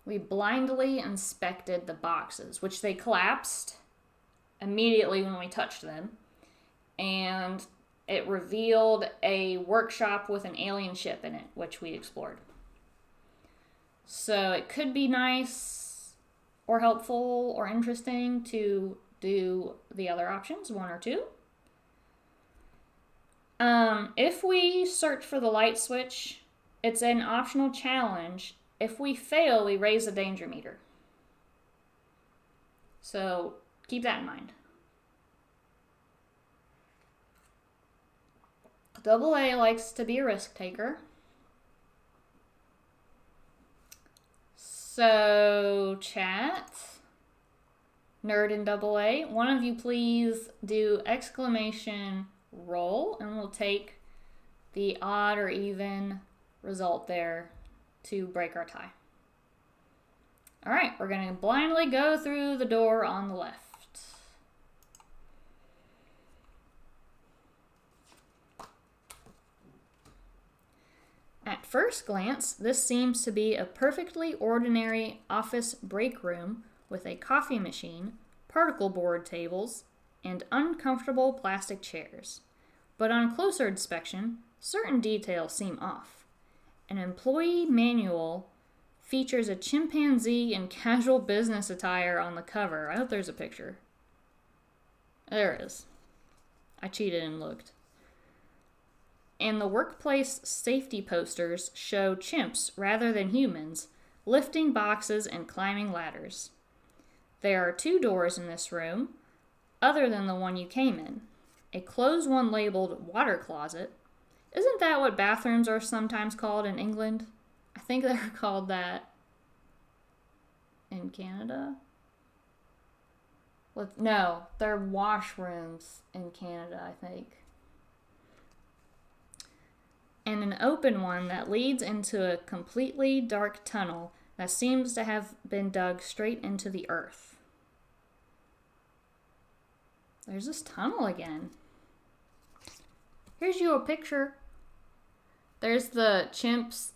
we blindly inspected the boxes, which they collapsed immediately when we touched them. And it revealed a workshop with an alien ship in it, which we explored. So it could be nice or helpful or interesting to do the other options, 1 or 2. If we search for the light switch, it's an optional challenge. If we fail, we raise the danger meter. So keep that in mind. AA likes to be a risk taker. So, chat, Nerd and AA, one of you please do exclamation roll, and we'll take the odd or even result there to break our tie. All right, we're going to blindly go through the door on the left. At first glance, this seems to be a perfectly ordinary office break room with a coffee machine, particle board tables, and uncomfortable plastic chairs. But on closer inspection, certain details seem off. An employee manual features a chimpanzee in casual business attire on the cover. I hope there's a picture. There it is. I cheated and looked. And the workplace safety posters show chimps rather than humans lifting boxes and climbing ladders. There are 2 doors in this room, other than the one you came in. A closed one labeled water closet. Isn't that what bathrooms are sometimes called in England? I think they're called that in Canada. No, they're washrooms in Canada, I think. And an open one that leads into a completely dark tunnel that seems to have been dug straight into the earth. There's this tunnel again. Here's you a picture. There's the chimps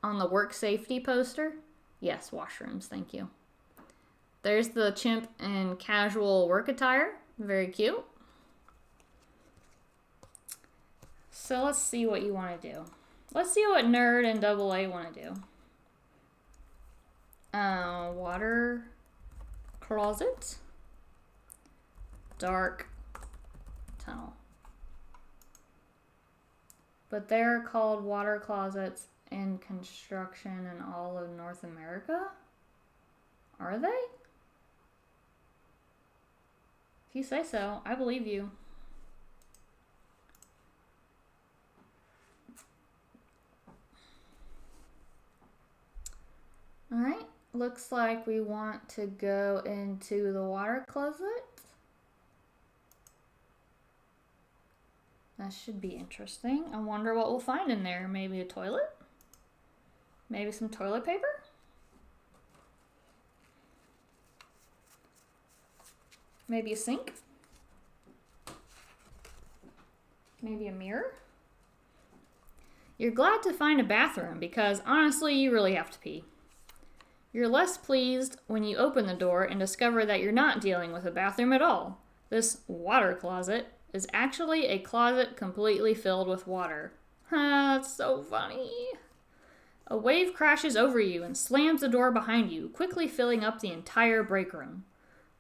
on the work safety poster. Yes, washrooms, thank you. There's the chimp in casual work attire. Very cute. So let's see what you want to do. Let's see what Nerd and AA want to do. Water closet. Dark tunnel. But they're called water closets in construction in all of North America? Are they? If you say so, I believe you. Alright, looks like we want to go into the water closet. That should be interesting. I wonder what we'll find in there. Maybe a toilet? Maybe some toilet paper? Maybe a sink? Maybe a mirror? You're glad to find a bathroom because honestly, you really have to pee. You're less pleased when you open the door and discover that you're not dealing with a bathroom at all. This water closet is actually a closet completely filled with water. That's so funny. A wave crashes over you and slams the door behind you, quickly filling up the entire break room.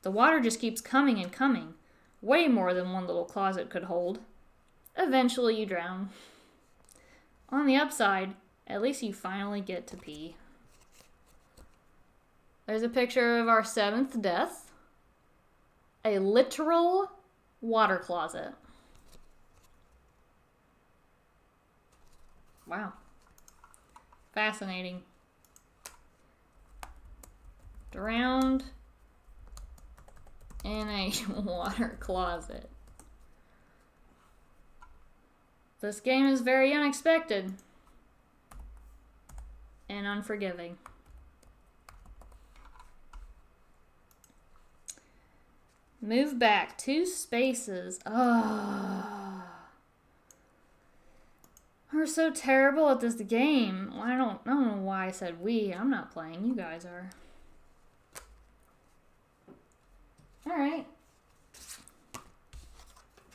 The water just keeps coming and coming, way more than one little closet could hold. Eventually you drown. On the upside, at least you finally get to pee. There's a picture of our 7th death. A literal water closet. Wow. Fascinating. Drowned in a water closet. This game is very unexpected and unforgiving. Move back 2 spaces. Oh. We're so terrible at this game. I don't know why I said we. I'm not playing. You guys are. Alright.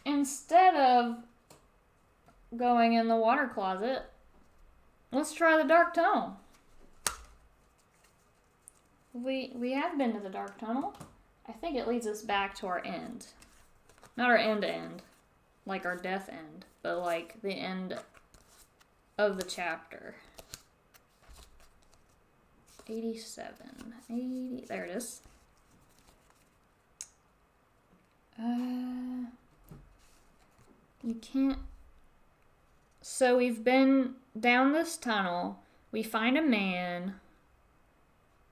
Instead of going in the water closet, let's try the dark tunnel. We have been to the dark tunnel. I think it leads us back to our end. Not our end, like our death end, but like the end of the chapter. 87. 80. There it is. You can't. So we've been down this tunnel. We find a man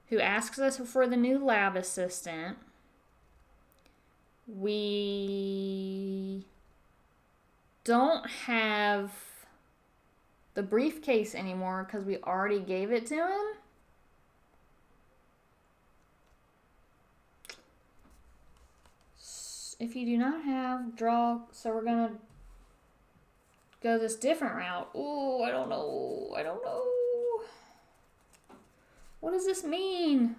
who asks us for the new lab assistant. We don't have the briefcase anymore because we already gave it to him. If you do not have, draw. So we're going to go this different route. Ooh, I don't know. What does this mean?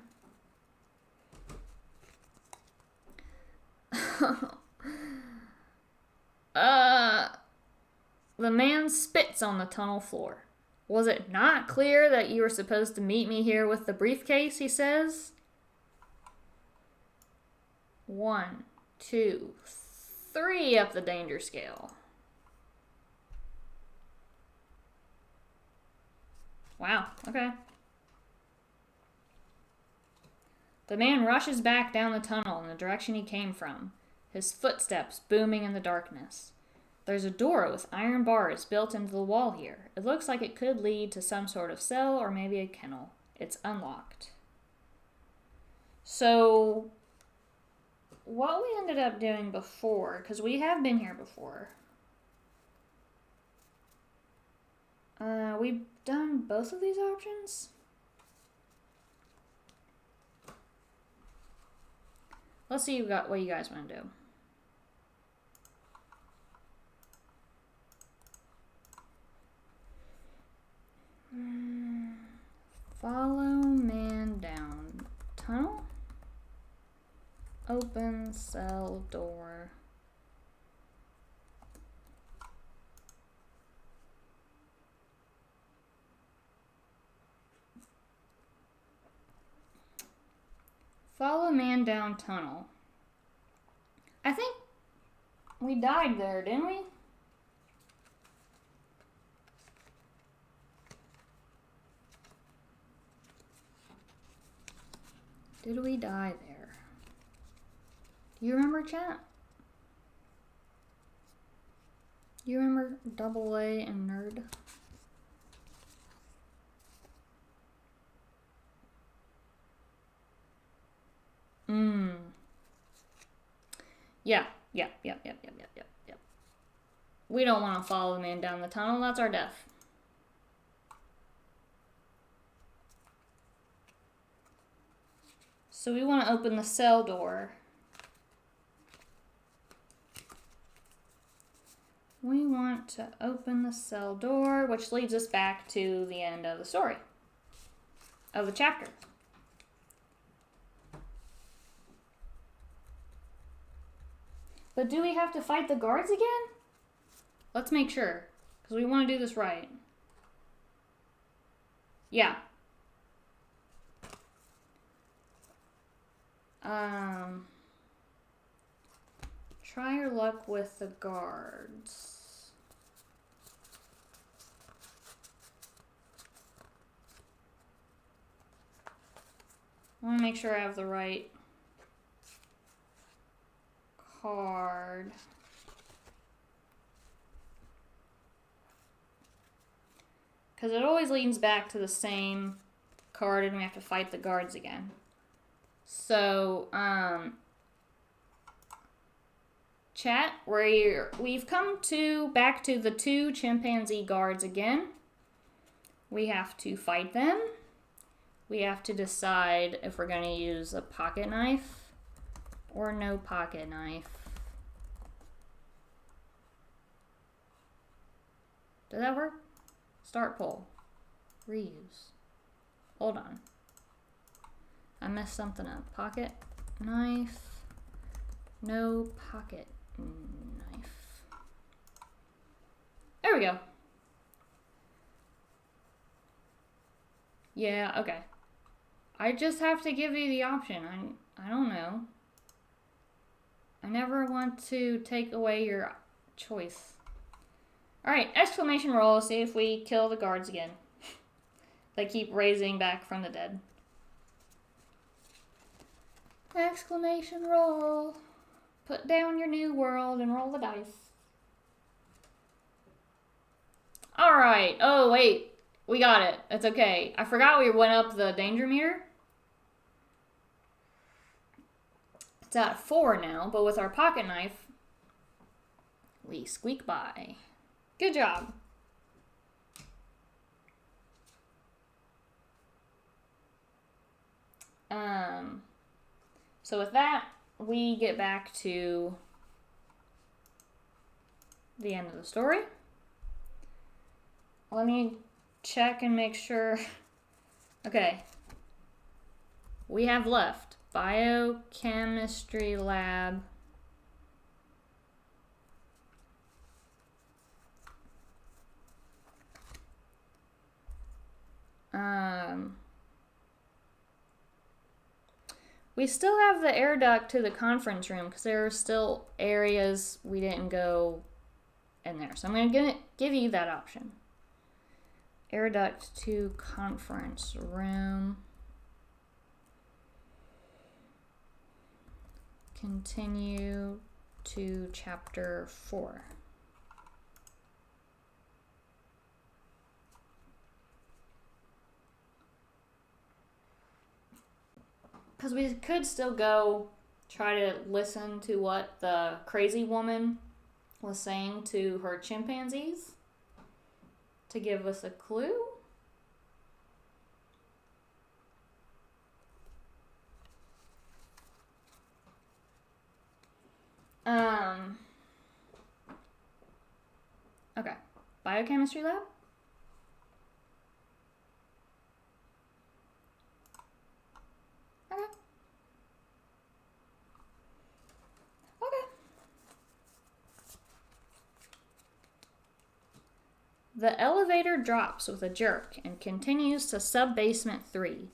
The man spits on the tunnel floor. Was it not clear that you were supposed to meet me here with the briefcase, he says? 1, 2, 3 up the danger scale. Wow, okay. The man rushes back down the tunnel in the direction he came from, his footsteps booming in the darkness. There's a door with iron bars built into the wall here. It looks like it could lead to some sort of cell or maybe a kennel. It's unlocked. So, what we ended up doing before, because we have been here before. We've done both of these options. Let's see what you guys want to do. Follow man down tunnel. Open cell door. Follow man down tunnel. I think we died there, didn't we? Did we die there? Do you remember, chat? You remember Double A and Nerd? Yep. We don't want to follow the man down the tunnel. That's our death. So we want to open the cell door. we want to open the cell door, which leads us back to the end of the story, of the chapter. But do we have to fight the guards again? Let's make sure, because we want to do this right. Yeah. Try your luck with the guards. I want to make sure I have the right card. Because it always leads back to the same card and we have to fight the guards again. So, chat, we've come back to the 2 chimpanzee guards again. We have to fight them. We have to decide if we're going to use a pocket knife or no pocket knife. Did that work? Start poll. Reuse. Hold on. I messed something up. Pocket knife. No pocket knife. There we go. Yeah, okay. I just have to give you the option. I don't know. I never want to take away your choice. Alright, exclamation roll. See if we kill the guards again. They keep raising back from the dead. Exclamation roll. Put down your new world and roll the dice. Alright. Oh, wait. We got it. It's okay. I forgot we went up the danger meter. It's at 4 now, but with our pocket knife, we squeak by. Good job. So with that, we get back to the end of the story. Let me check and make sure. Okay. We have left biochemistry lab. We still have the air duct to the conference room because there are still areas we didn't go in there. So I'm going to give you that option. Air duct to conference room. Continue to chapter 4. Because we could still go try to listen to what the crazy woman was saying to her chimpanzees to give us a clue. Okay. Biochemistry lab? Okay. Okay. The elevator drops with a jerk and continues to sub-basement 3.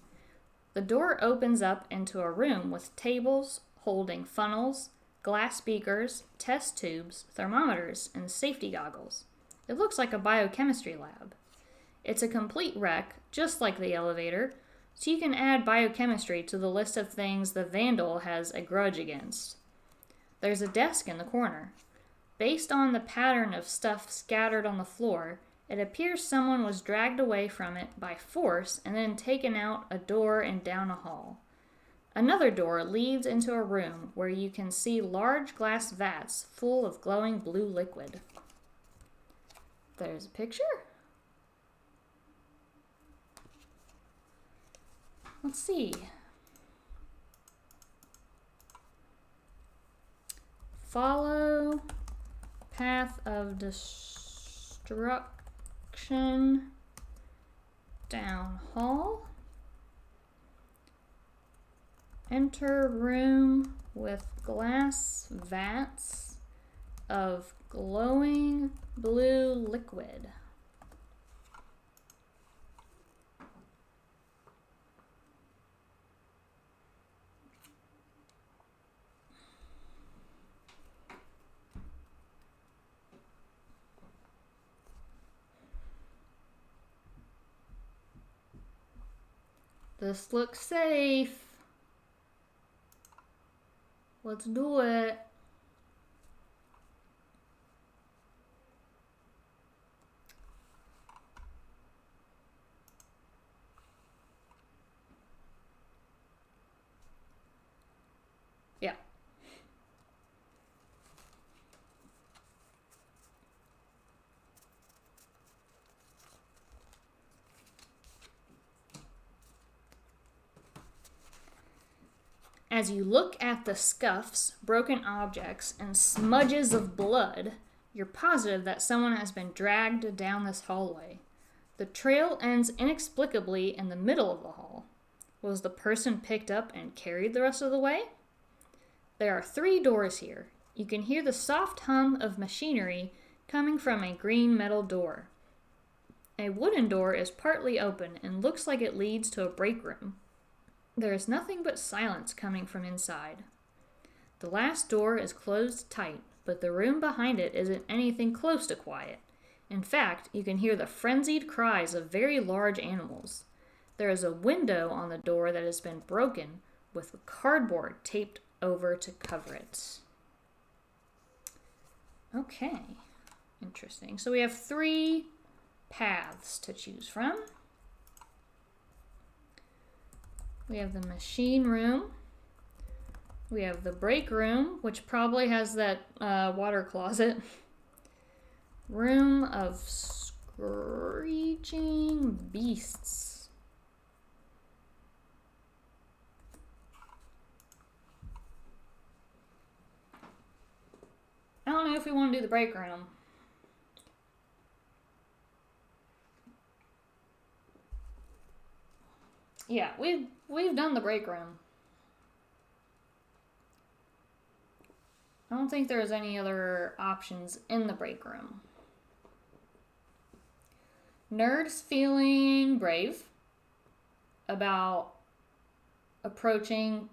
The door opens up into a room with tables holding funnels, glass beakers, test tubes, thermometers, and safety goggles. It looks like a biochemistry lab. It's a complete wreck, just like the elevator, so you can add biochemistry to the list of things the vandal has a grudge against. There's a desk in the corner. Based on the pattern of stuff scattered on the floor, it appears someone was dragged away from it by force and then taken out a door and down a hall. Another door leads into a room where you can see large glass vats full of glowing blue liquid. There's a picture. Let's see. Follow Path of destruction. Down hall. Enter room with glass vats of glowing blue liquid. This looks safe. Let's do it. Yeah. As you look at the scuffs, broken objects, and smudges of blood, you're positive that someone has been dragged down this hallway. The trail ends inexplicably in the middle of the hall. Was the person picked up and carried the rest of the way? There are 3 doors here. You can hear the soft hum of machinery coming from a green metal door. A wooden door is partly open and looks like it leads to a break room. There is nothing but silence coming from inside. The last door is closed tight, but the room behind it isn't anything close to quiet. In fact, you can hear the frenzied cries of very large animals. There is a window on the door that has been broken, with cardboard taped over to cover it. Okay, interesting. So we have 3 paths to choose from. We have the machine room. We have the break room, which probably has that water closet. Room of screeching beasts. I don't know if we want to do the break room. Yeah, we've done the break room. I don't think there's any other options in the break room. Nerd's feeling brave about approaching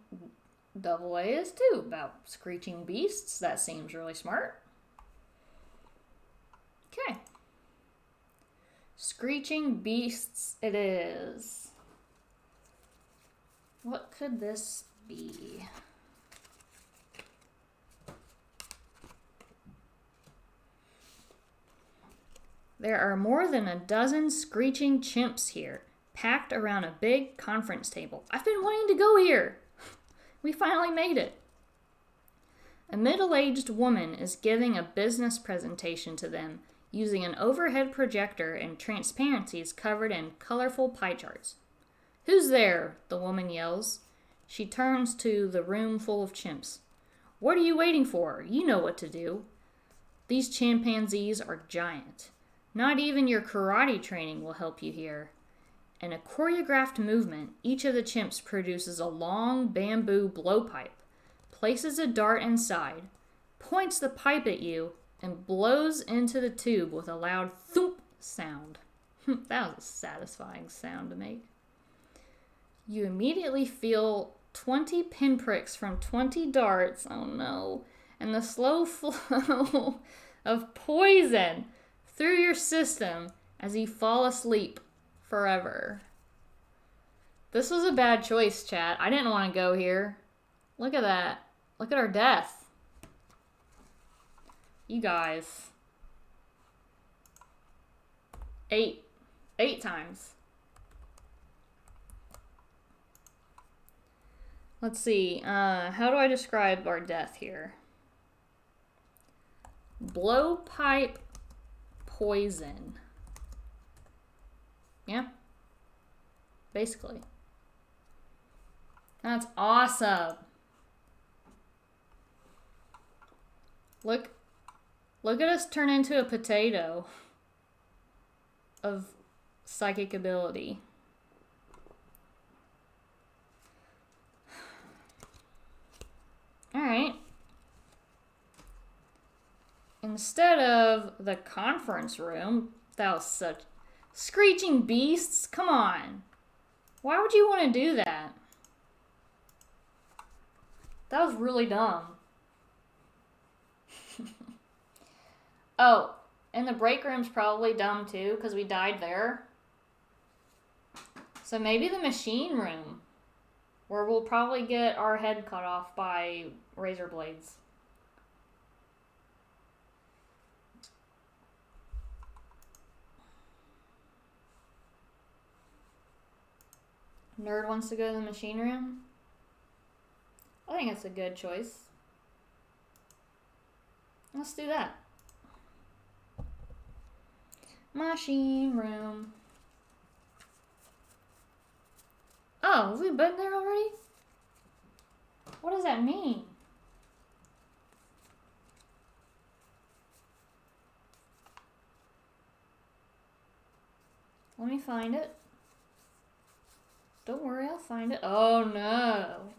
Double A is too, about screeching beasts. That seems really smart. Okay. Screeching beasts it is. What could this be? There are more than a dozen screeching chimps here, packed around a big conference table. I've been wanting to go here. We finally made it. A middle-aged woman is giving a business presentation to them using an overhead projector and transparencies covered in colorful pie charts. "Who's there?" the woman yells. She turns to the room full of chimps. "What are you waiting for? You know what to do." These chimpanzees are giant. Not even your karate training will help you here. In a choreographed movement, each of the chimps produces a long bamboo blowpipe, places a dart inside, points the pipe at you, and blows into the tube with a loud thump sound. That was a satisfying sound to make. You immediately feel 20 pinpricks from 20 darts, oh no, and the slow flow of poison through your system as you fall asleep forever. This was a bad choice, chat. I didn't want to go here. Look at that. Look at our death. You guys. 8 times. Let's see. How do I describe our death here? Blowpipe poison. Yeah. Basically. That's awesome. Look Look at us turn into a potato of psychic ability. Alright. Instead of the conference room, that was such... Screeching beasts? Come on. Why would you want to do that? That was really dumb. Oh, and the break room's probably dumb too, because we died there. So maybe the machine room, where we'll probably get our head cut off by razor blades. Nerd wants to go to the machine room. I think it's a good choice. Let's do that. Machine room. Oh, have we been there already? What does that mean? Let me find it. Don't worry, I'll find it. Oh no.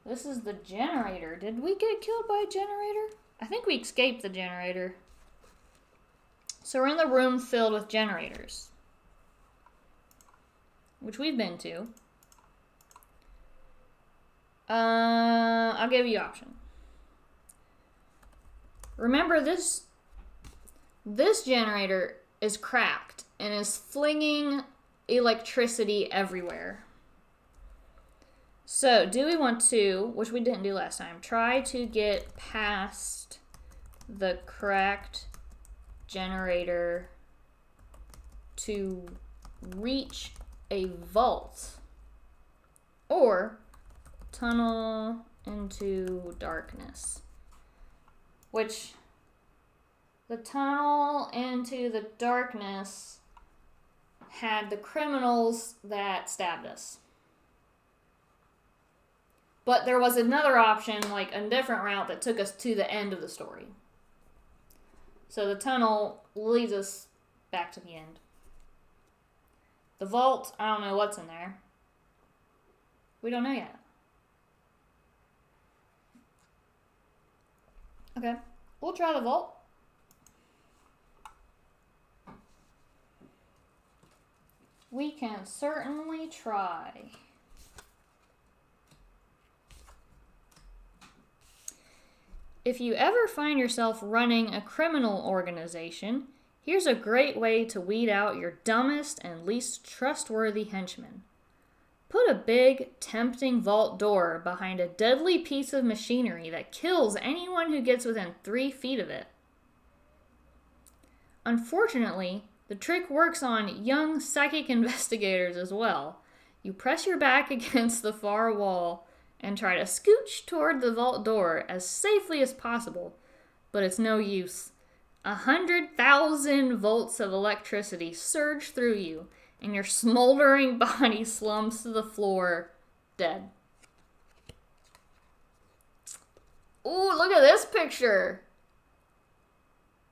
This is the generator. Did we get killed by a generator? I think we escaped the generator. So we're in the room filled with generators, which we've been to. I'll give you option. Remember, this generator is cracked and is flinging electricity everywhere. So, do we want to, which we didn't do last time, try to get past the cracked generator to reach a vault, or tunnel into darkness? Which, the tunnel into the darkness had the criminals that stabbed us. But there was another option, like a different route that took us to the end of the story. So the tunnel leads us back to the end. The vault, I don't know what's in there. We don't know yet. Okay, we'll try the vault. We can certainly try. If you ever find yourself running a criminal organization, here's a great way to weed out your dumbest and least trustworthy henchmen. Put a big, tempting vault door behind a deadly piece of machinery that kills anyone who gets within 3 feet of it. Unfortunately, the trick works on young psychic investigators as well. You press your back against the far wall and try to scooch toward the vault door as safely as possible, but it's no use. 100,000 volts of electricity surge through you, and your smoldering body slumps to the floor, dead. Ooh, look at this picture!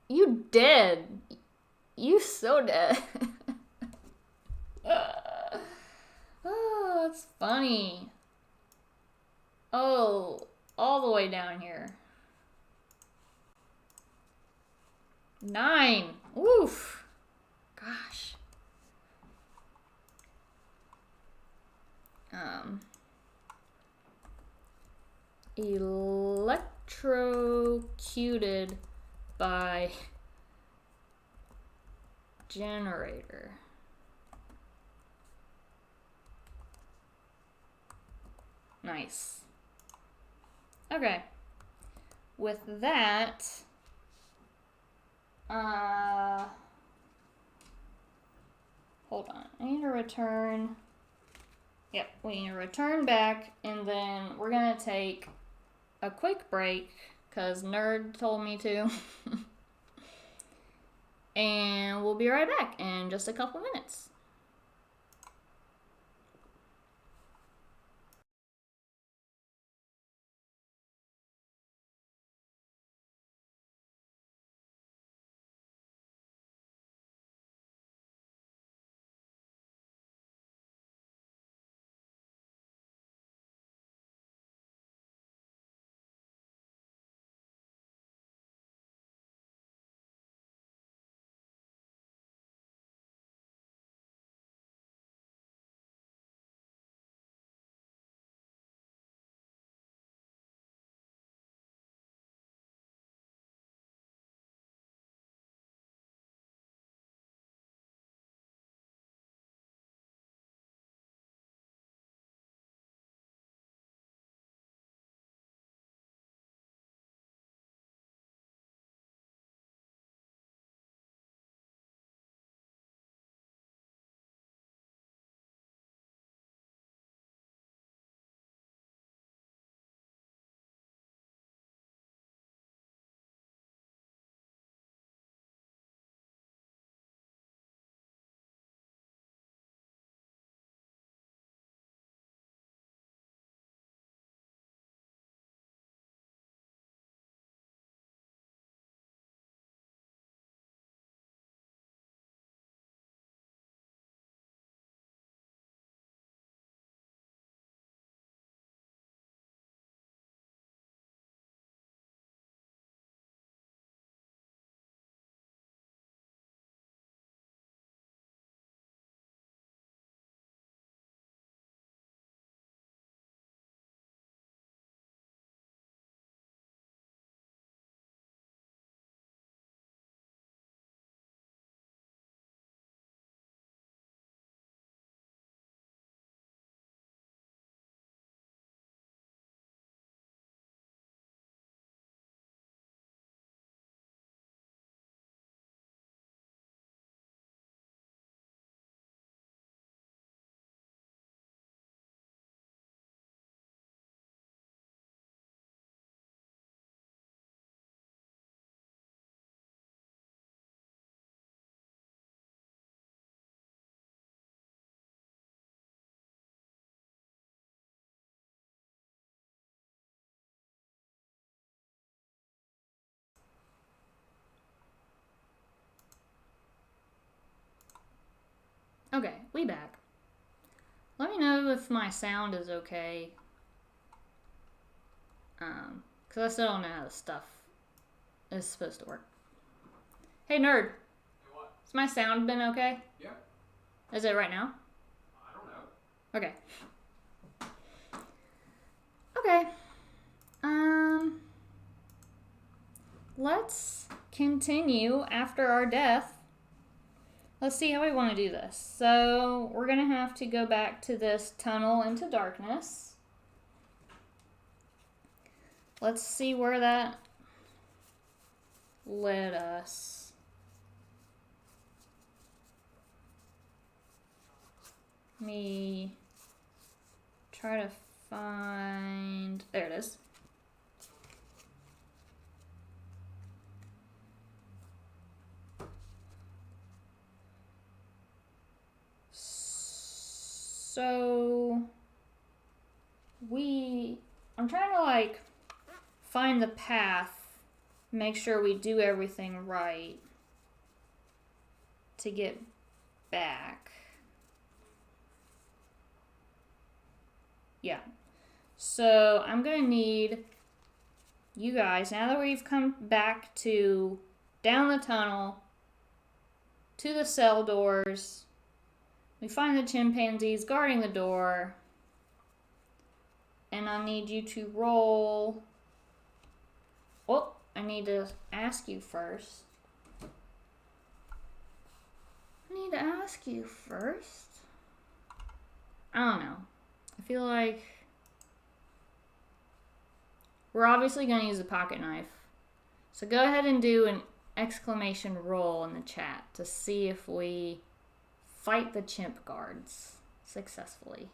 You dead. You so dead. Oh, that's funny. Oh, all the way down here. 9. Oof. Gosh. Electrocuted by generator. Nice. Okay. With that, hold on. I need to return. Yep, we need to return back, and then we're gonna take a quick break because Nerd told me to. And we'll be right back in just a couple minutes. Okay, we back. Let me know if my sound is okay. Because I still don't know how this stuff is supposed to work. Hey, nerd. Hey, what? Has my sound been okay? Yeah. Is it right now? I don't know. Okay. Okay. Let's continue after our death. Let's see how we want to do this. So, we're going to have to go back to this tunnel into darkness. Let's see where that led us. Let me try to find... There it is. So, I'm trying to, like, find the path, make sure we do everything right to get back. Yeah. So, I'm going to need you guys, now that we've come back to down the tunnel, to the cell doors, we find the chimpanzees guarding the door, and I need you to roll. Oh, I need to ask you first. I don't know. I feel like we're obviously going to use a pocket knife. So go ahead and do an exclamation roll in the chat to see if we fight the chimp guards successfully.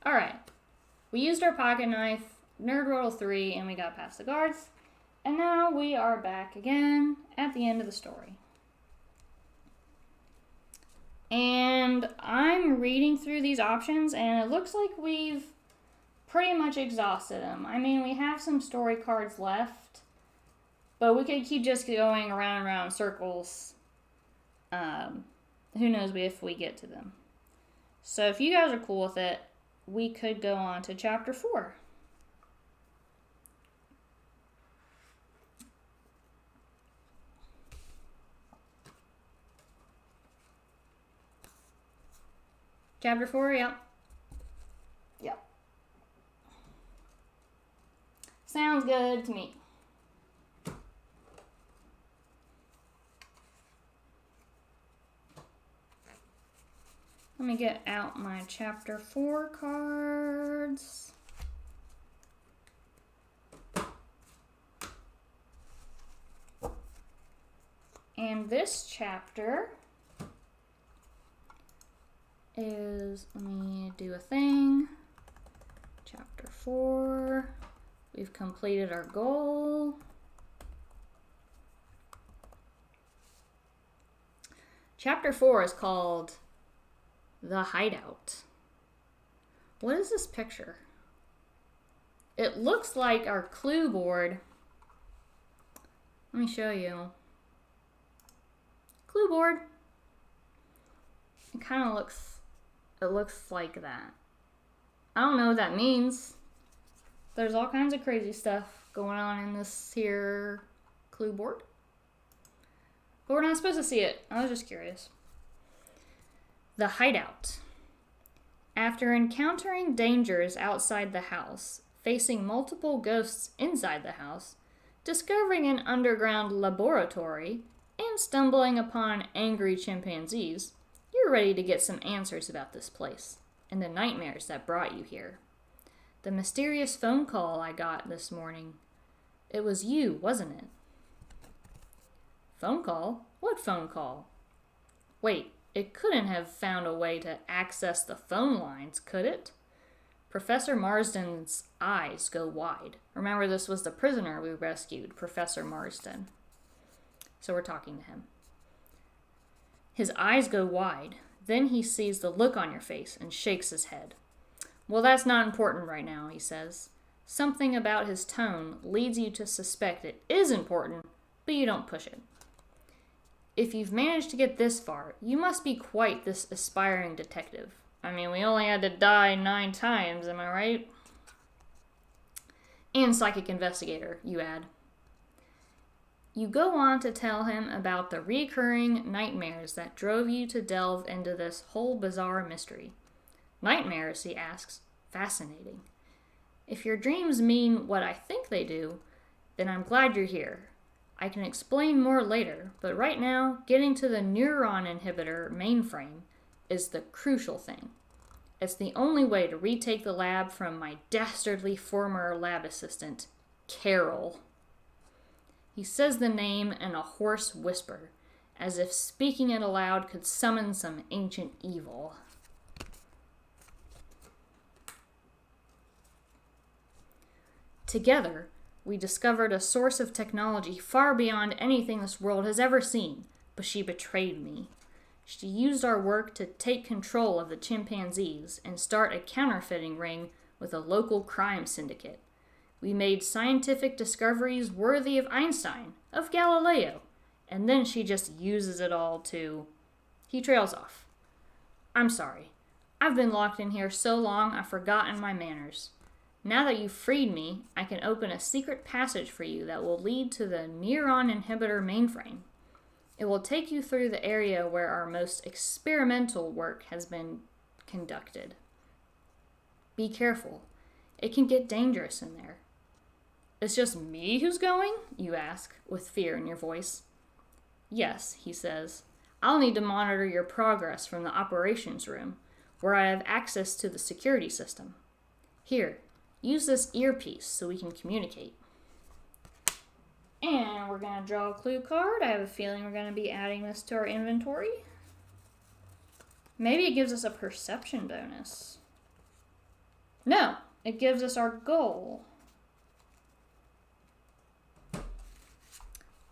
Alright. We used our pocket knife, nerd roll 3, and we got past the guards. And now we are back again at the end of the story. And I'm reading through these options, and it looks like we've pretty much exhausted them. I mean, we have some story cards left, but we could keep just going around and around in circles. Who knows if we get to them. So if you guys are cool with it, we could go on to chapter 4. Chapter 4, yep. Yep. Sounds good to me. Let me get out my chapter 4 cards. And this chapter is, let me do a thing. Chapter 4. We've completed our goal. Chapter 4 is called The Hideout. What is this picture? It looks like our clue board. Let me show you. Clue board. It kind of looks like that. I don't know what that means. There's all kinds of crazy stuff going on in this here clue board. But we're not supposed to see it. I was just curious. The Hideout. After encountering dangers outside the house, facing multiple ghosts inside the house, discovering an underground laboratory, and stumbling upon angry chimpanzees, you're ready to get some answers about this place and the nightmares that brought you here. The mysterious phone call I got this morning. It was you, wasn't it? Phone call? What phone call? Wait, it couldn't have found a way to access the phone lines, could it? Professor Marsden's eyes go wide. Remember, this was the prisoner we rescued, Professor Marsden. So we're talking to him. His eyes go wide. Then he sees the look on your face and shakes his head. Well, that's not important right now, he says. Something about his tone leads you to suspect it is important, but you don't push it. If you've managed to get this far, you must be quite this aspiring detective. I mean, we only had to die 9 times, am I right? And psychic investigator, you add. You go on to tell him about the recurring nightmares that drove you to delve into this whole bizarre mystery. Nightmares, he asks. Fascinating. If your dreams mean what I think they do, then I'm glad you're here. I can explain more later, but right now, getting to the neuron inhibitor mainframe is the crucial thing. It's the only way to retake the lab from my dastardly former lab assistant, Carol. He says the name in a hoarse whisper, as if speaking it aloud could summon some ancient evil. Together, we discovered a source of technology far beyond anything this world has ever seen, but she betrayed me. She used our work to take control of the chimpanzees and start a counterfeiting ring with a local crime syndicate. We made scientific discoveries worthy of Einstein, of Galileo, and then she just uses it all to... He trails off. I'm sorry. I've been locked in here so long I've forgotten my manners. Now that you've freed me, I can open a secret passage for you that will lead to the neuron inhibitor mainframe. It will take you through the area where our most experimental work has been conducted. Be careful. It can get dangerous in there. It's just me who's going? You ask, with fear in your voice. Yes, he says. I'll need to monitor your progress from the operations room, where I have access to the security system. Here, use this earpiece so we can communicate. And we're going to draw a clue card. I have a feeling we're going to be adding this to our inventory. Maybe it gives us a perception bonus. No, it gives us our goal.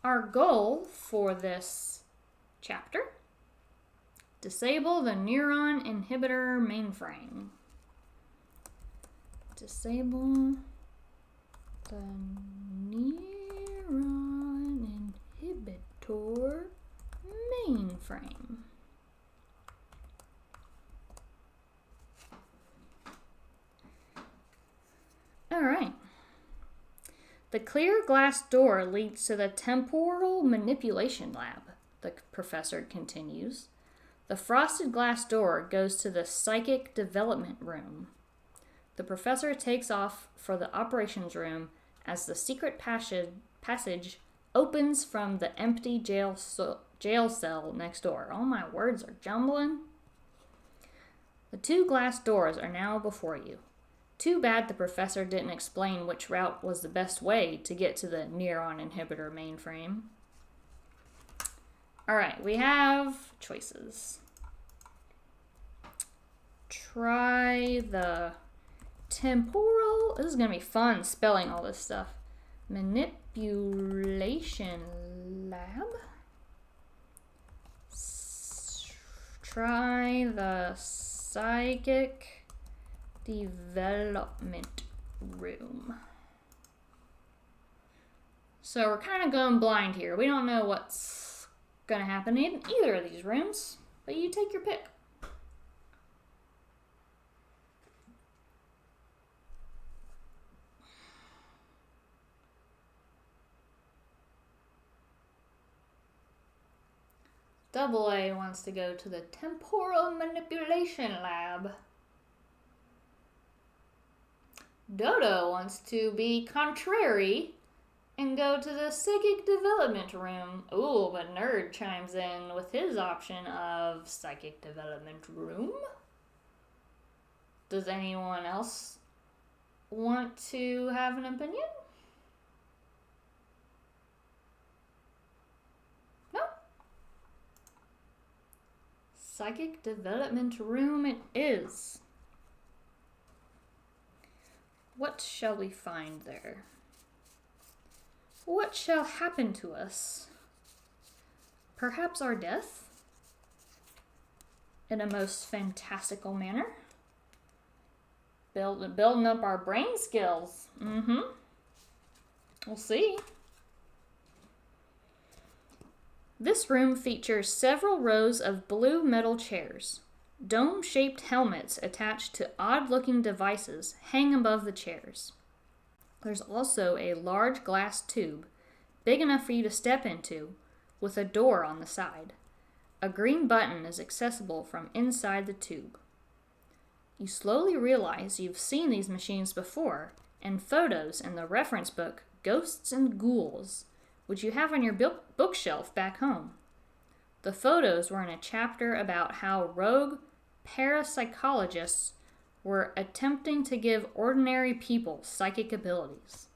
Our goal for this chapter: disable the neuron inhibitor mainframe. Disable the neuron inhibitor mainframe. All right. The clear glass door leads to the temporal manipulation lab, the professor continues. The frosted glass door goes to the psychic development room. The professor takes off for the operations room as the secret passage opens from the empty jail cell next door. All my words are jumbling. The 2 glass doors are now before you. Too bad the professor didn't explain which route was the best way to get to the neuron inhibitor mainframe. Alright, we have choices. Try the temporal... This is going to be fun spelling all this stuff. Manipulation lab. Try the psychic development room. So we're kind of going blind here. We don't know what's going to happen in either of these rooms, but you take your pick. Double A wants to go to the temporal manipulation lab. Dodo wants to be contrary and go to the psychic development room. Ooh, but Nerd chimes in with his option of psychic development room. Does anyone else want to have an opinion? No? Psychic development room it is. What shall we find there? What shall happen to us? Perhaps our death? In a most fantastical manner? Building up our brain skills. We'll see. This room features several rows of blue metal chairs. Dome-shaped helmets attached to odd-looking devices hang above the chairs. There's also a large glass tube, big enough for you to step into, with a door on the side. A green button is accessible from inside the tube. You slowly realize you've seen these machines before, and photos in the reference book Ghosts and Ghouls, which you have on your bookshelf back home. The photos were in a chapter about how rogue parapsychologists were attempting to give ordinary people psychic abilities.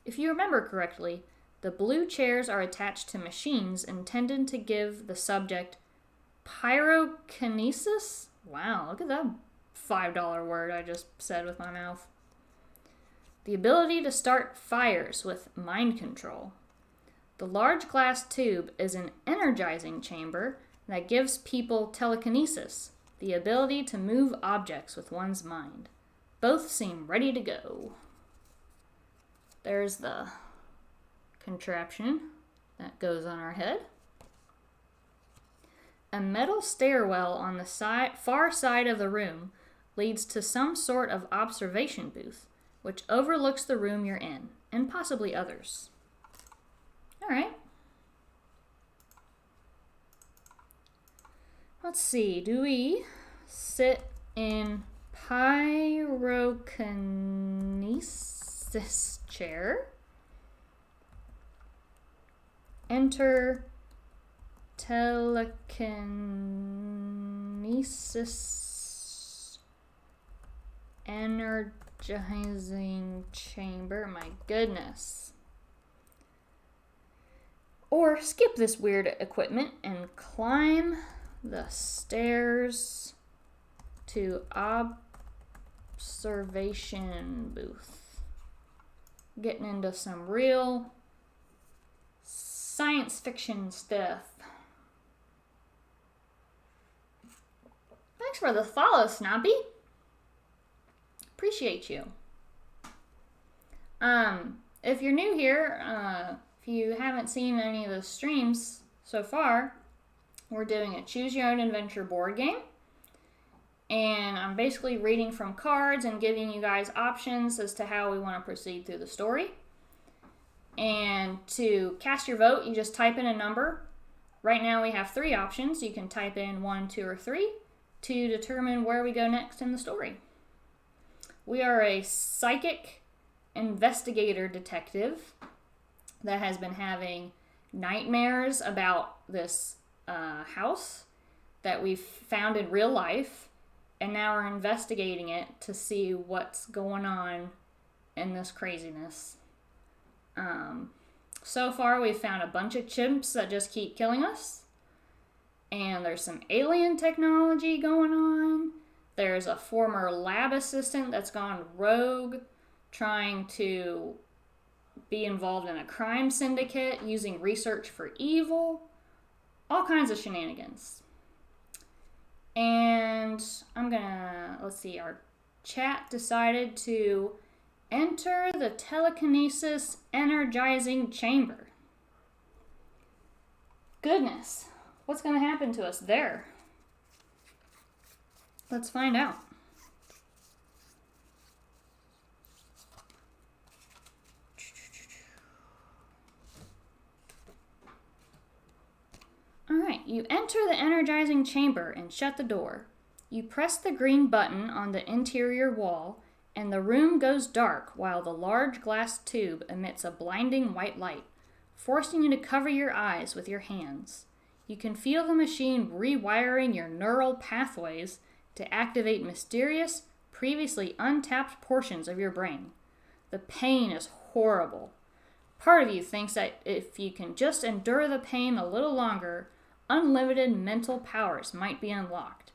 If you remember correctly, the blue chairs are attached to machines intended to give the subject pyrokinesis? Wow, look at that $5 word I just said with my mouth. The ability to start fires with mind control. The large glass tube is an energizing chamber that gives people telekinesis, the ability to move objects with one's mind. Both seem ready to go. There's the contraption that goes on our head. A metal stairwell on the far side of the room leads to some sort of observation booth, which overlooks the room you're in, and possibly others. All right. Let's see. Do we sit in pyrokinesis chair? Enter telekinesis energizing chamber. My goodness. Or skip this weird equipment and climb the stairs to observation booth. Getting into some real science fiction stuff. Thanks for the follow, Snappy. Appreciate you. If you're new here, if you haven't seen any of the streams so far, we're doing a Choose Your Own Adventure board game. And I'm basically reading from cards and giving you guys options as to how we want to proceed through the story. And to cast your vote, you just type in a number. Right now we have 3 options. You can type in 1, 2, or 3 to determine where we go next in the story. We are a psychic investigator detective that has been having nightmares about this house that we've found in real life, and now we're investigating it to see what's going on in this craziness. So far we've found a bunch of chimps that just keep killing us, and there's some alien technology going on. There's a former lab assistant that's gone rogue, trying to be involved in a crime syndicate, using research for evil. All kinds of shenanigans. And let's see, our chat decided to enter the telekinesis energizing chamber. Goodness, what's going to happen to us there? Let's find out. Alright, you enter the energizing chamber and shut the door. You press the green button on the interior wall, and the room goes dark while the large glass tube emits a blinding white light, forcing you to cover your eyes with your hands. You can feel the machine rewiring your neural pathways to activate mysterious, previously untapped portions of your brain. The pain is horrible. Part of you thinks that if you can just endure the pain a little longer, unlimited mental powers might be unlocked.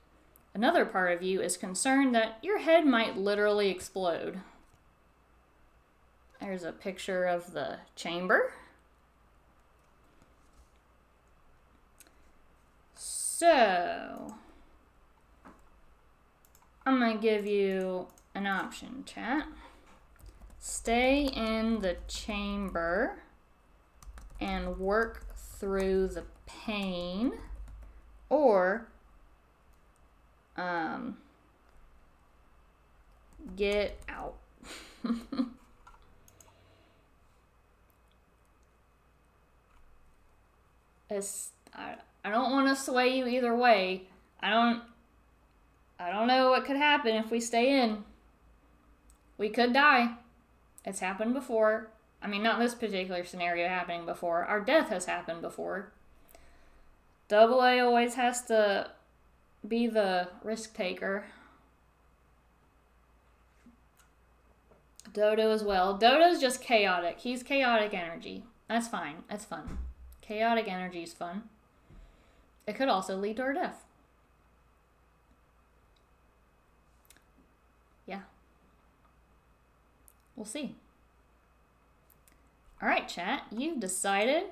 Another part of you is concerned that your head might literally explode. There's a picture of the chamber. So, I'm going to give you an option, chat. Stay in the chamber and work through the pain, or get out. I don't want to sway you either way. I don't know what could happen if we stay in. We could die. It's happened before. I mean, not this particular scenario happening before. Our death has happened before. Double A always has to be the risk taker. Dodo as well. Dodo's just chaotic. He's chaotic energy. That's fine. That's fun. Chaotic energy is fun. It could also lead to our death. Yeah. We'll see. Alright, chat. You've decided.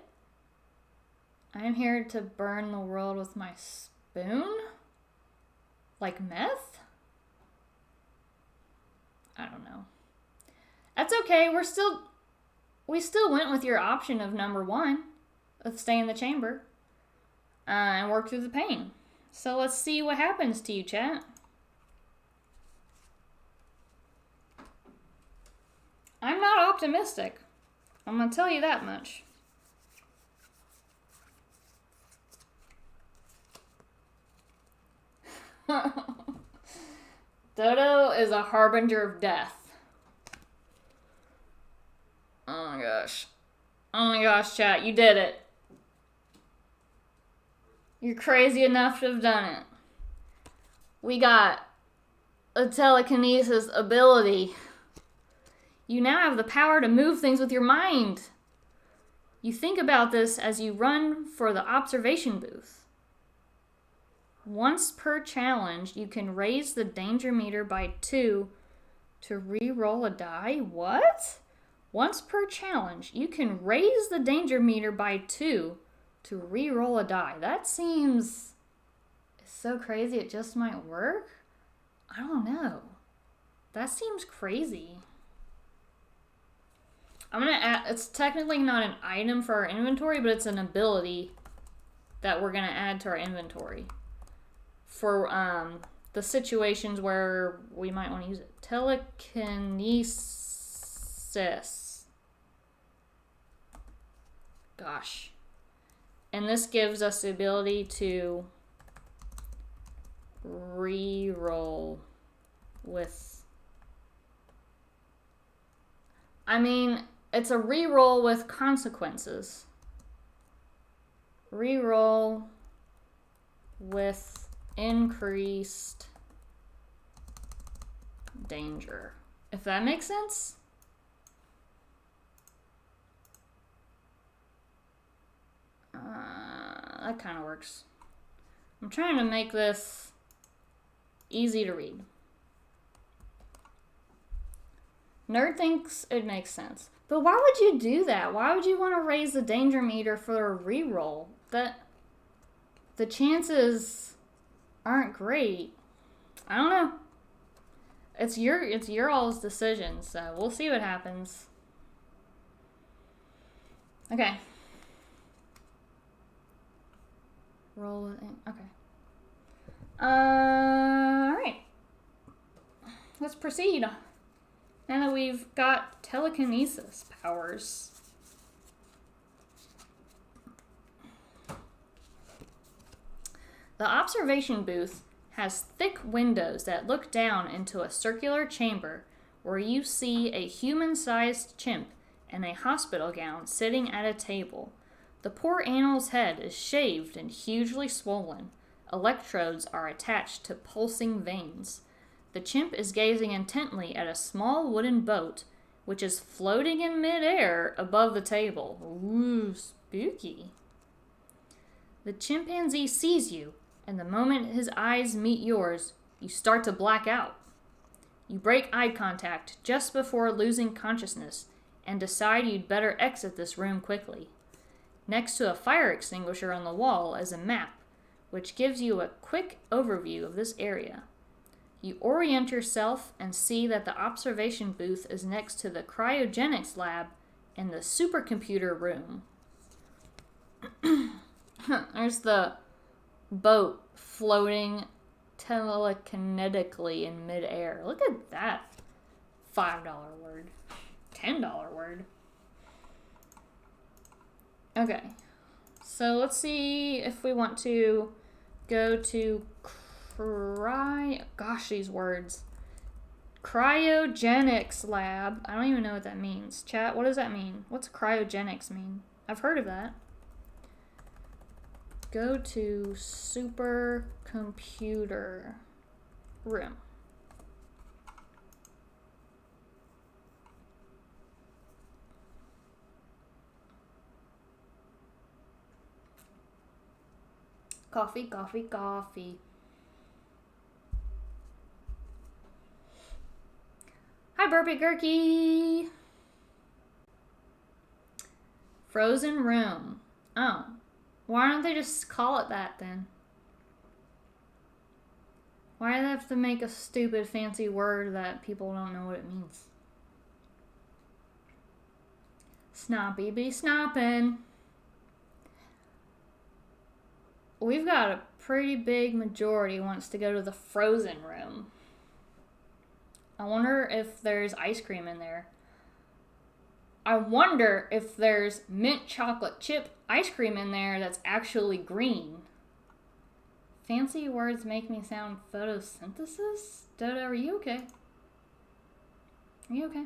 I'm here to burn the world with my spoon? Like meth? I don't know. That's okay. We still went with your option of number 1, of stay in the chamber, and work through the pain. So let's see what happens to you, chat. I'm not optimistic. I'm gonna tell you that much. Dodo is a harbinger of death. Oh my gosh. Oh my gosh, chat, you did it. You're crazy enough to have done it. We got a telekinesis ability. You now have the power to move things with your mind. You think about this as you run for the observation booth. Once per challenge, you can raise the danger meter by 2 to re-roll a die. What? Once per challenge, you can raise the danger meter by 2 to re-roll a die. That seems so crazy it just might work. I don't know. That seems crazy. I'm gonna add, it's technically not an item for our inventory, but it's an ability that we're gonna add to our inventory for the situations where we might want to use it. Telekinesis. Gosh. And this gives us the ability to re-roll with... I mean, it's a re-roll with consequences. Re-roll with increased danger. If that makes sense? That kind of works. I'm trying to make this easy to read. Nerd thinks it makes sense. But why would you do that? Why would you want to raise the danger meter for a reroll? That the chances aren't great. I don't know. It's your all's decision, so we'll see what happens. Okay. Roll it in. Okay. Alright. Let's proceed. Now that we've got telekinesis powers. The observation booth has thick windows that look down into a circular chamber where you see a human-sized chimp in a hospital gown sitting at a table. The poor animal's head is shaved and hugely swollen. Electrodes are attached to pulsing veins. The chimp is gazing intently at a small wooden boat, which is floating in midair above the table. Ooh, spooky. The chimpanzee sees you, and the moment his eyes meet yours, you start to black out. You break eye contact just before losing consciousness, and decide you'd better exit this room quickly. Next to a fire extinguisher on the wall is a map, which gives you a quick overview of this area. You orient yourself and see that the observation booth is next to the cryogenics lab and the supercomputer room. There's the boat floating telekinetically in midair. Look at that. $5 word. $10 word. Okay. So let's see if we want to go to gosh, these words. Cryogenics lab. I don't even know what that means. Chat, what does that mean? What's cryogenics mean? I've heard of that. Go to supercomputer room. Coffee, coffee, coffee. Hi, Burpee Gurky. Frozen room. Oh. Why don't they just call it that then? Why do they have to make a stupid fancy word that people don't know what it means? Snoppy be snoppin'. We've got a pretty big majority wants to go to the frozen room. I wonder if there's ice cream in there. I wonder if there's mint chocolate chip ice cream in there that's actually green. Fancy words make me sound photosynthesis? Dodo, are you okay? Are you okay?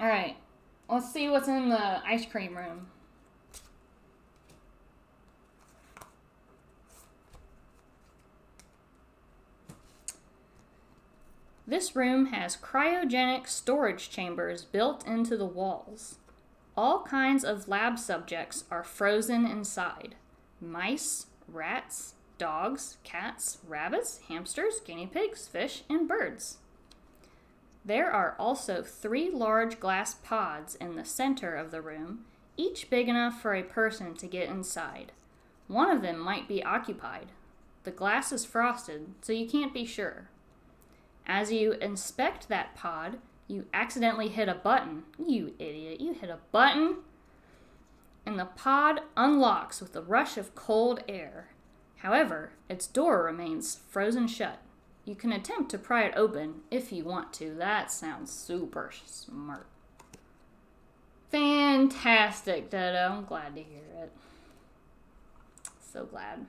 Alright. Let's see what's in the ice cream room. This room has cryogenic storage chambers built into the walls. All kinds of lab subjects are frozen inside. Mice, rats, dogs, cats, rabbits, hamsters, guinea pigs, fish, and birds. There are also 3 large glass pods in the center of the room, each big enough for a person to get inside. One of them might be occupied. The glass is frosted, so you can't be sure. As you inspect that pod, you accidentally hit a button. You idiot, you hit a button. And the pod unlocks with a rush of cold air. However, its door remains frozen shut. You can attempt to pry it open if you want to. That sounds super smart. Fantastic, Dodo. I'm glad to hear it. So glad.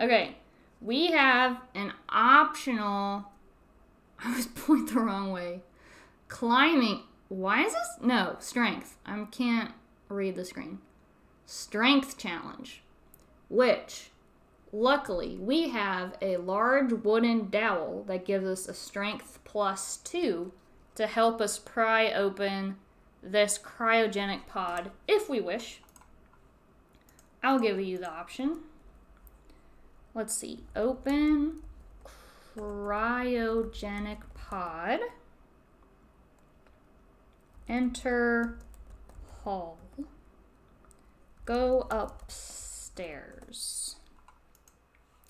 Okay, we have an optional... I was pointing the wrong way. Climbing. Why is this? No, strength. I can't read the screen. Strength challenge. Which, luckily, we have a large wooden dowel that gives us a strength +2 to help us pry open this cryogenic pod if we wish. I'll give you the option. Let's see. Open cryogenic pod. Enter hall. Go upstairs.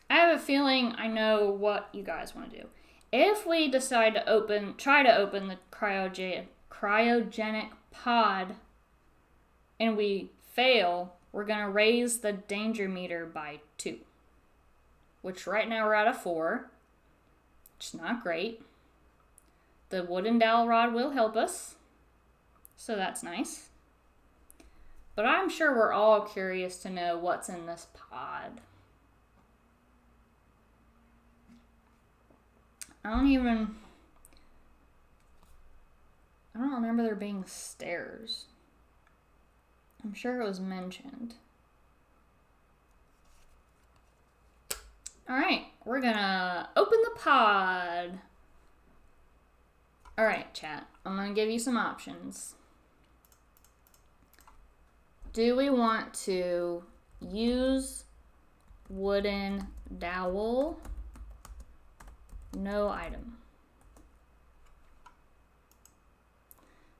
I have a feeling I know what you guys want to do. If we decide to try to open the cryogenic pod and we fail, we're going to raise the danger meter by 2. Which right now we're at a 4. Which is not great. The wooden dowel rod will help us. So that's nice. But I'm sure we're all curious to know what's in this pod. I don't remember there being stairs. I'm sure it was mentioned. Alright, we're gonna open the pod. Alright, chat. I'm gonna give you some options. Do we want to use wooden dowel? No item.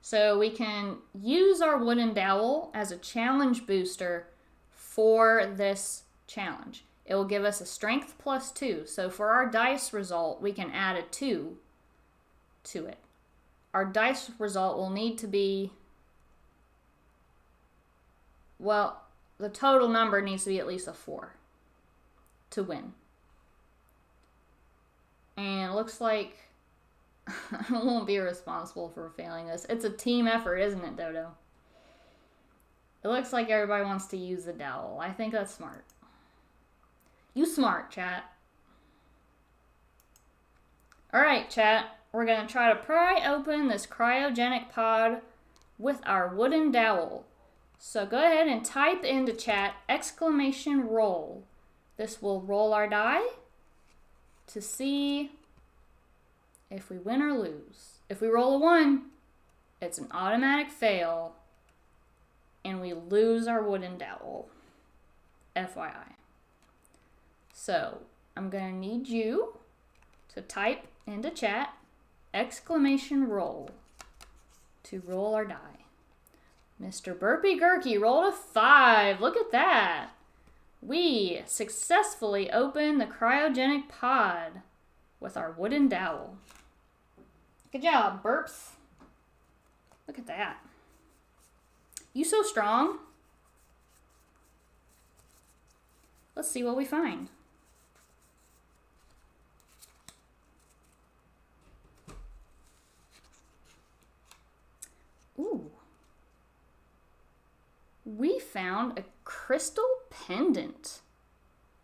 So we can use our wooden dowel as a challenge booster for this challenge. It will give us a strength +2. So for our dice result, we can add a 2 to it. Our dice result will need to be Well, the total number needs to be at least a 4 to win. And it looks like I won't be responsible for failing this. It's a team effort, isn't it, Dodo? It looks like everybody wants to use the dowel. I think that's smart. You smart, chat. Alright, chat. We're going to try to pry open this cryogenic pod with our wooden dowel. So go ahead and type into chat !roll. This will roll our die to see if we win or lose. If we roll a 1, it's an automatic fail and we lose our wooden dowel. FYI. So I'm going to need you to type into chat !roll to roll our die. Mr. Burpy Gurky rolled a 5. Look at that. We successfully opened the cryogenic pod with our wooden dowel. Good job, Burps. Look at that. You so strong. Let's see what we find. Ooh. We found a crystal pendant.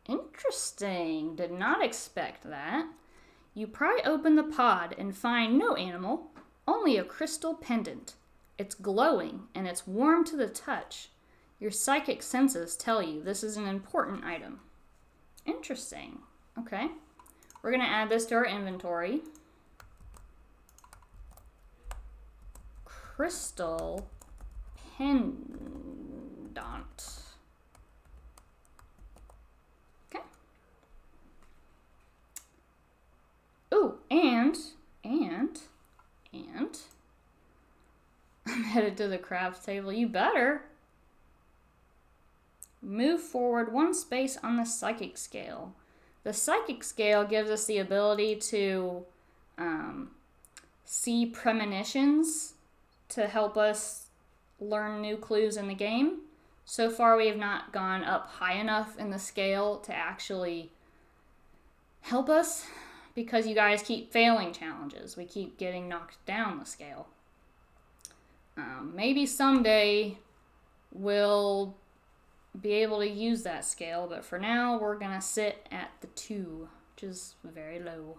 Interesting. Did not expect that. You pry open the pod and find no animal, only a crystal pendant. It's glowing and it's warm to the touch. Your psychic senses tell you this is an important item. Interesting. Okay. We're going to add this to our inventory. Crystal pendant. Okay. Ooh, and I'm headed to the crafts table. You better move forward 1 space on the psychic scale. The psychic scale gives us the ability to see premonitions to help us learn new clues in the game. So far, we have not gone up high enough in the scale to actually help us because you guys keep failing challenges. We keep getting knocked down the scale. Maybe someday we'll be able to use that scale, but for now, we're going to sit at the 2, which is very low.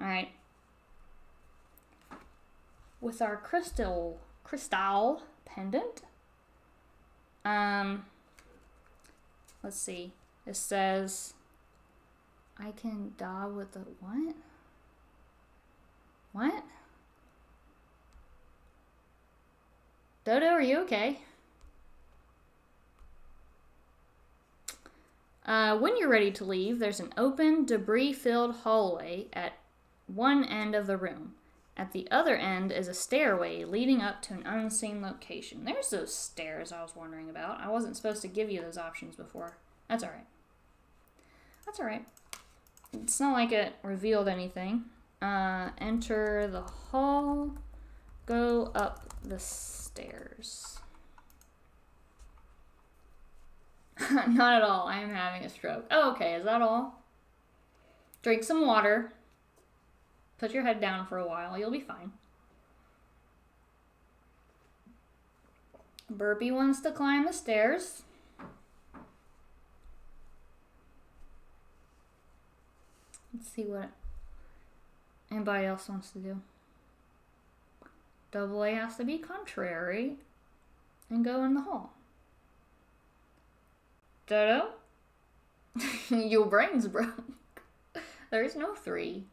All right. With our crystal pendant, let's see. It says, I can die with the what? What? Dodo, are you okay? When you're ready to leave, there's an open, debris-filled hallway at one end of the room. At the other end is a stairway leading up to an unseen location. There's those stairs I was wondering about. I wasn't supposed to give you those options before. That's alright. That's alright. It's not like it revealed anything. Enter the hall. Go up the stairs. Not at all. I am having a stroke. Oh, okay. Is that all? Drink some water. Put your head down for a while. You'll be fine. Burpy wants to climb the stairs. Let's see what anybody else wants to do. Double A has to be contrary and go in the hall. Dodo? Your brain's broke. There's no 3.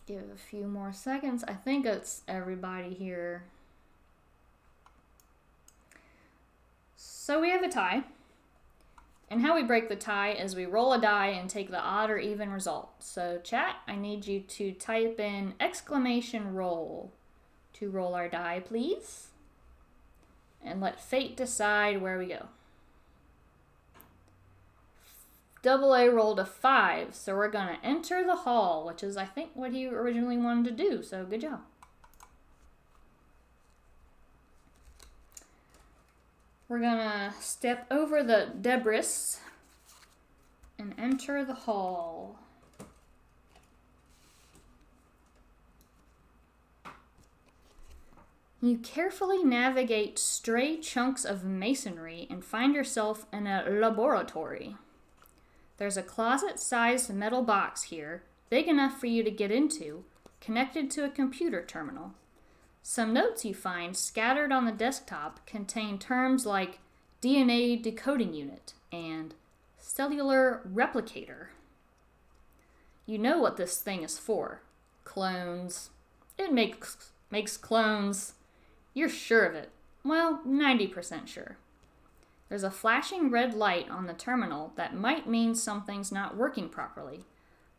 Give it a few more seconds. I think it's everybody here. So we have a tie. And how we break the tie is we roll a die and take the odd or even result. So chat, I need you to type in !roll to roll our die, please. And let fate decide where we go. Double A rolled a 5, so we're going to enter the hall, which is, I think, what he originally wanted to do, so good job. We're gonna step over the debris and enter the hall. You carefully navigate stray chunks of masonry and find yourself in a laboratory. There's a closet-sized metal box here, big enough for you to get into, connected to a computer terminal. Some notes you find scattered on the desktop contain terms like DNA decoding unit and cellular replicator. You know what this thing is for. Clones. It makes clones. You're sure of it. Well, 90% sure. There's a flashing red light on the terminal that might mean something's not working properly.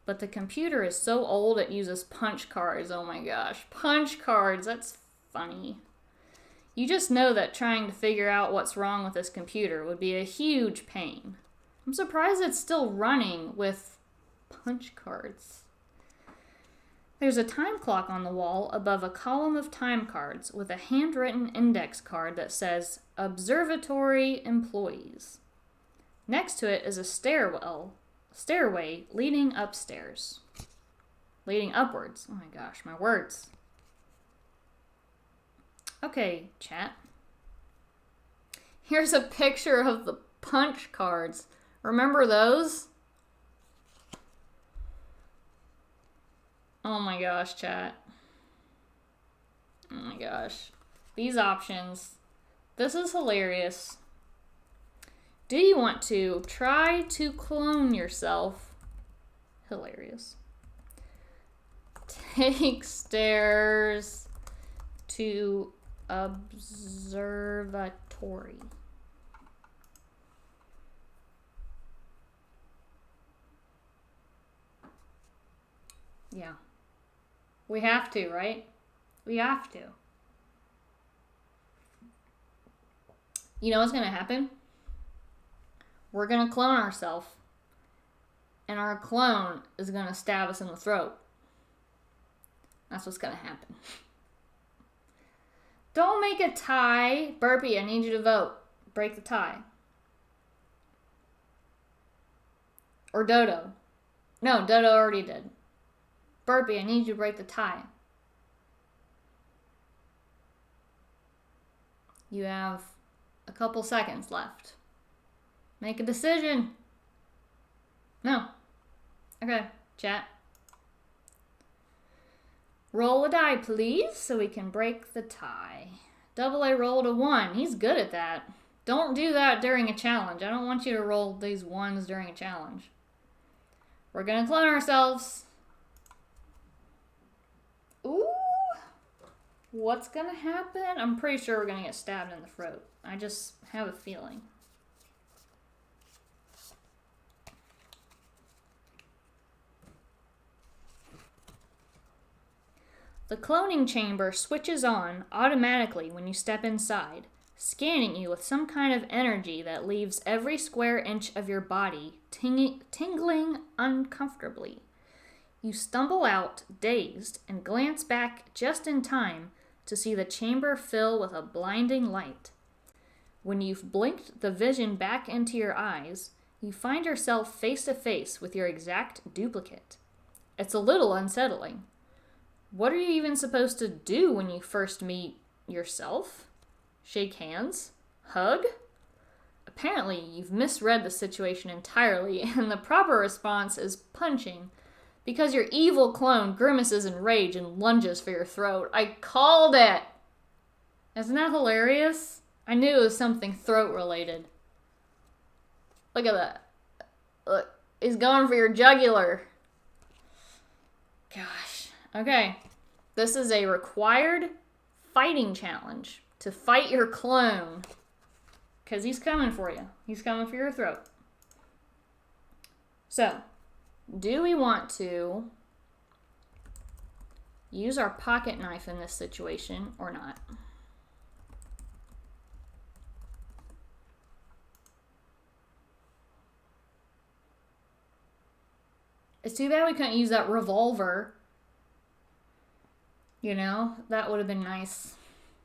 But the computer is so old it uses punch cards. Oh my gosh, punch cards, that's funny. You just know that trying to figure out what's wrong with this computer would be a huge pain. I'm surprised it's still running with punch cards. There's a time clock on the wall above a column of time cards with a handwritten index card that says Observatory Employees. Next to it is a stairway leading upstairs. Leading upwards. Oh my gosh, my words. Okay, chat. Here's a picture of the punch cards. Remember those? Oh my gosh, chat. Oh my gosh. These options. This is hilarious. Do you want to try to clone yourself? Hilarious. Take stairs to observatory. Yeah. We have to, right? We have to. You know what's going to happen? We're going to clone ourselves. And our clone is going to stab us in the throat. That's what's going to happen. Don't make a tie. Burpee, I need you to vote. Break the tie. Or Dodo. No, Dodo already did. Burpee, I need you to break the tie. You have a couple seconds left. Make a decision. No. Okay, chat. Roll a die, please, so we can break the tie. Double A rolled a 1. He's good at that. Don't do that during a challenge. I don't want you to roll these 1s during a challenge. We're going to clone ourselves. Ooh. What's going to happen? I'm pretty sure we're going to get stabbed in the throat. I just have a feeling. The cloning chamber switches on automatically when you step inside, scanning you with some kind of energy that leaves every square inch of your body tingling uncomfortably. You stumble out, dazed, and glance back just in time to see the chamber fill with a blinding light. When you've blinked the vision back into your eyes, you find yourself face to face with your exact duplicate. It's a little unsettling. What are you even supposed to do when you first meet yourself? Shake hands? Hug? Apparently, you've misread the situation entirely, and the proper response is punching, because your evil clone grimaces in rage and lunges for your throat. I called it! Isn't that hilarious? I knew it was something throat-related. Look at that. Look, he's going for your jugular. Gosh. Okay, this is a required fighting challenge to fight your clone. Because he's coming for you. He's coming for your throat. So, do we want to use our pocket knife in this situation or not? It's too bad we couldn't use that revolver. You know, that would have been nice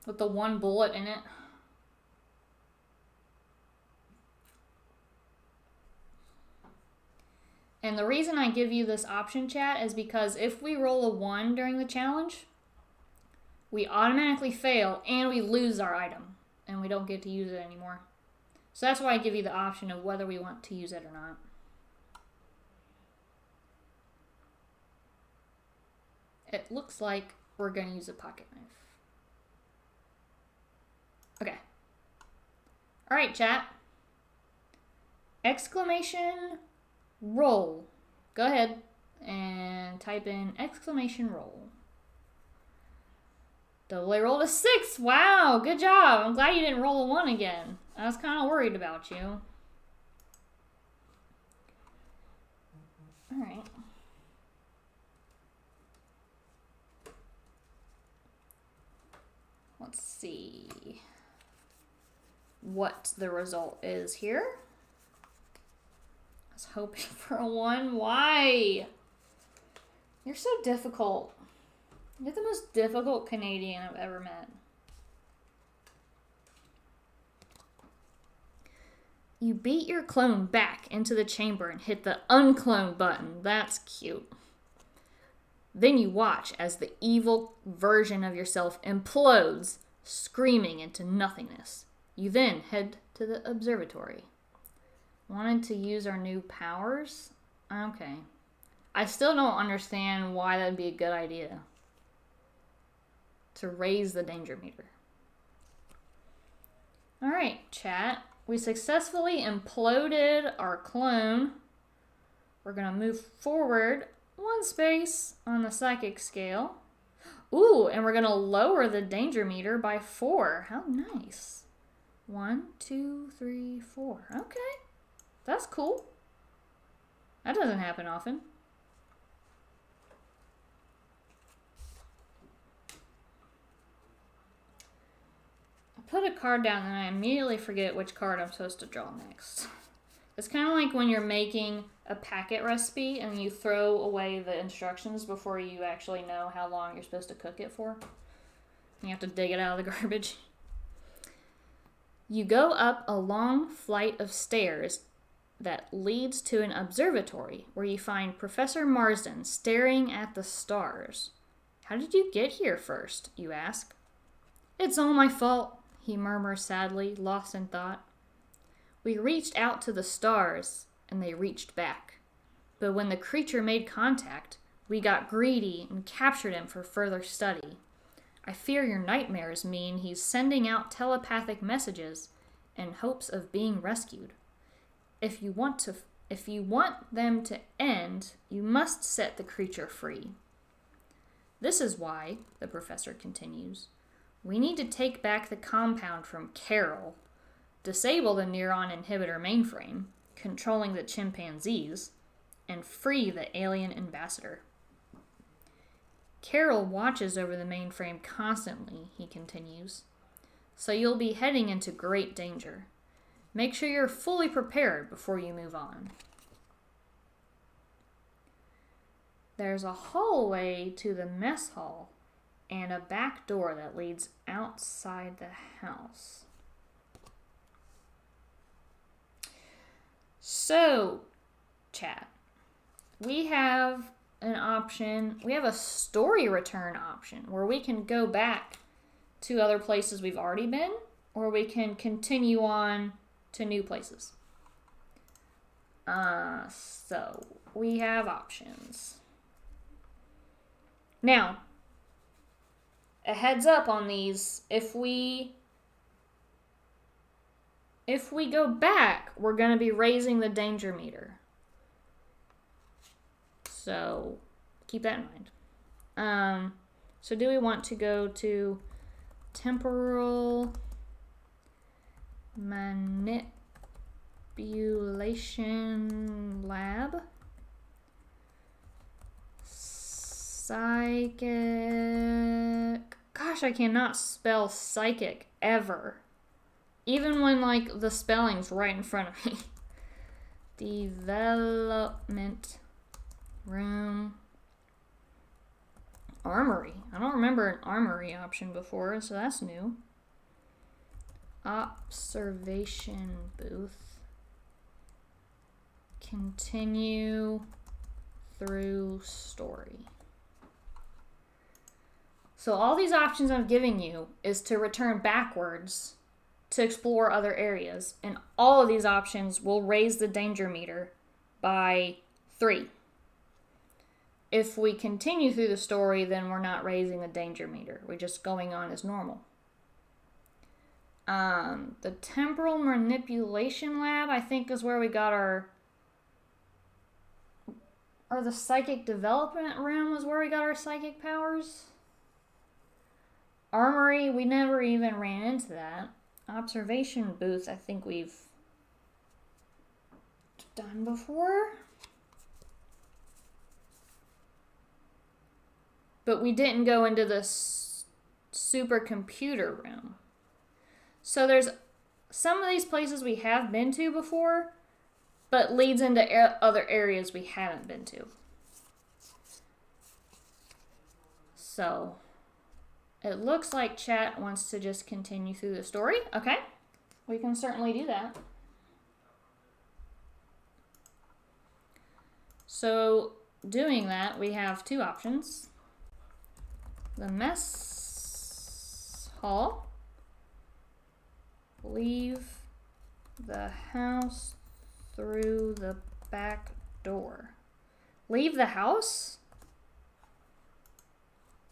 with the one bullet in it. And the reason I give you this option, chat, is because if we roll a 1 during the challenge, we automatically fail and we lose our item. And we don't get to use it anymore. So that's why I give you the option of whether we want to use it or not. It looks like we're going to use a pocket knife. Okay. All right, chat. Exclamation roll. Go ahead and type in exclamation roll. Double A rolled a 6. Wow, good job. I'm glad you didn't roll a 1 again. I was kind of worried about you. All right. Let's see what the result is here. I was hoping for a 1. Why? You're so difficult. You're the most difficult Canadian I've ever met. You beat your clone back into the chamber and hit the unclone button. That's cute. Then you watch as the evil version of yourself implodes, screaming into nothingness. You then head to the observatory. Wanted to use our new powers? Okay. I still don't understand why that would be a good idea. To raise the danger meter. Alright, chat. We successfully imploded our clone. We're going to move forward 1 space on the psychic scale. Ooh, and we're going to lower the danger meter by 4. How nice. 1, 2, 3, 4. Okay. That's cool. That doesn't happen often. I put a card down and I immediately forget which card I'm supposed to draw next. It's kind of like when you're making a packet recipe and you throw away the instructions before you actually know how long you're supposed to cook it for. You have to dig it out of the garbage. You go up a long flight of stairs that leads to an observatory where you find Professor Marsden staring at the stars. How did you get here first, you ask. It's all my fault, he murmurs sadly, lost in thought. We reached out to the stars, and they reached back. But when the creature made contact, we got greedy and captured him for further study. I fear your nightmares mean he's sending out telepathic messages in hopes of being rescued. If you want them to end, you must set the creature free. This is why, the professor continues, we need to take back the compound from Carol, disable the neuron inhibitor mainframe, controlling the chimpanzees, and free the alien ambassador. Carol watches over the mainframe constantly, he continues, so you'll be heading into great danger. Make sure you're fully prepared before you move on. There's a hallway to the mess hall and a back door that leads outside the house. So, chat, we have an option, we have a story return option where we can go back to other places we've already been, or we can continue on to new places. So, we have options. Now, a heads up on these, if we go back, we're going to be raising the danger meter. So, keep that in mind. So do we want to go to temporal manipulation lab? Psychic. Gosh, I cannot spell psychic ever. Even when, like, the spelling's right in front of me. Development room. Armory. I don't remember an armory option before, so that's new. Observation booth. continue through story. So all these options I'm giving you is to return backwards to explore other areas. And all of these options will raise the danger meter by 3. If we continue through the story, then we're not raising the danger meter. We're just going on as normal. The temporal manipulation lab, I think, is where we got our... Or the psychic development room is where we got our psychic powers. Armory, we never even ran into that. Observation booth, I think we've done before. But we didn't go into the supercomputer room. So there's some of these places we have been to before, but leads into other areas we haven't been to. So it looks like chat wants to just continue through the story. Okay, we can certainly do that. So doing that, we have 2 options. The mess hall. Leave the house through the back door. Leave the house?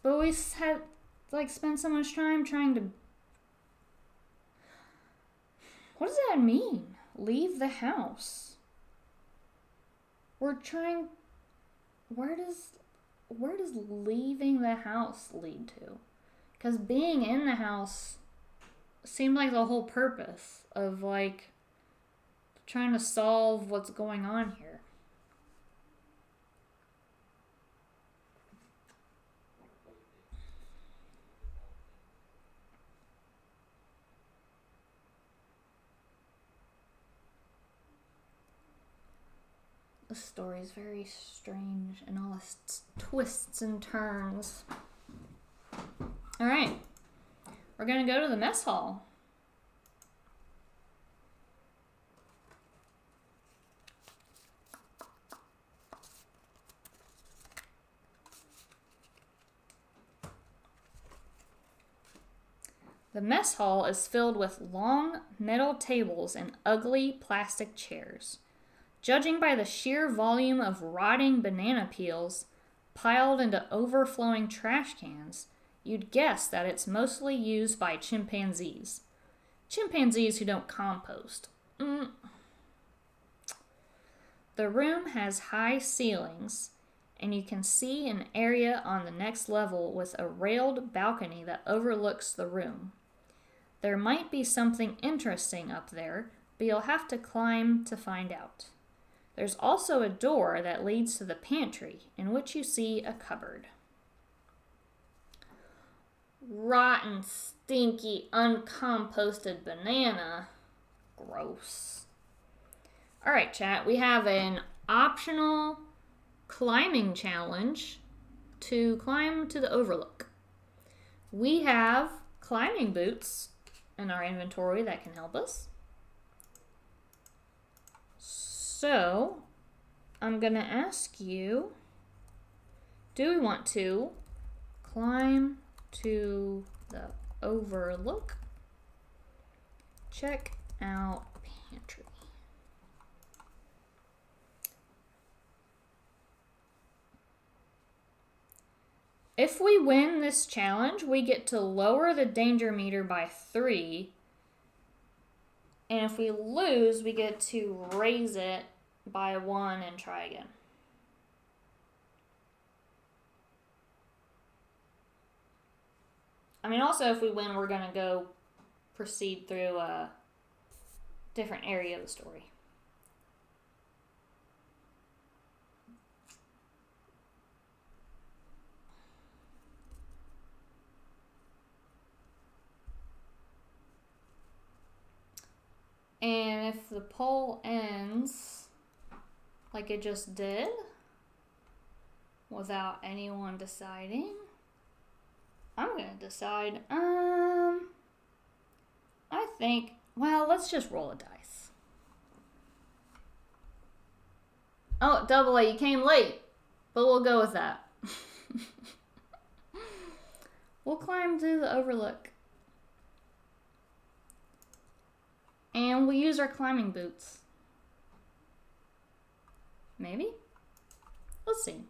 But we had, spent so much time trying to... What does that mean? Leave the house. We're trying... Where does leaving the house lead to? Because being in the house seemed like the whole purpose of, trying to solve what's going on here. The story is very strange and all its twists and turns. Alright. We're going to go to the mess hall. The mess hall is filled with long metal tables and ugly plastic chairs. Judging by the sheer volume of rotting banana peels piled into overflowing trash cans, you'd guess that it's mostly used by chimpanzees. Chimpanzees who don't compost. The room has high ceilings, and you can see an area on the next level with a railed balcony that overlooks the room. There might be something interesting up there, but you'll have to climb to find out. There's also a door that leads to the pantry, in which you see a cupboard. Rotten, stinky, uncomposted banana. Gross. Alright, chat, we have an optional climbing challenge to climb to the overlook. We have climbing boots in our inventory that can help us. So, I'm going to ask you, do we want to climb to the overlook? Check out pantry. If we win this challenge, we get to lower the danger meter by 3. And if we lose, we get to raise it by 1 and try again. I mean, also, if we win, we're going to go proceed through a different area of the story. And if the poll ends like it just did, without anyone deciding, I'm going to decide, I think, well, let's just roll a dice. Oh, Double A, you came late. But we'll go with that. We'll climb to the overlook. And we'll use our climbing boots. Maybe? Let's see.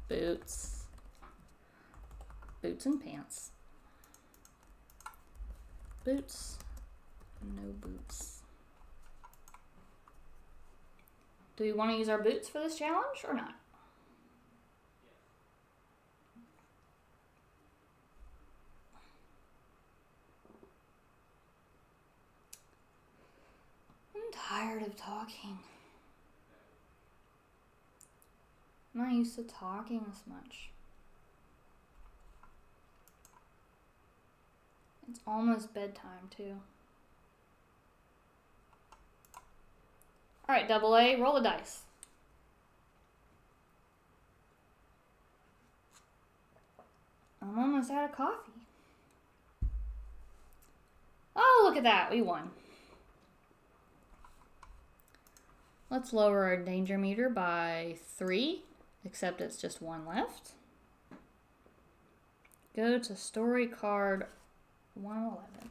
Boots. Boots and pants. Boots. No boots. Do we want to use our boots for this challenge or not? I'm tired of talking. I'm not used to talking this much. It's almost bedtime too. Alright, Double A, roll the dice. I'm almost out of coffee. Oh, look at that, we won. Let's lower our danger meter by 3, except it's just 1 left. Go to story card 111.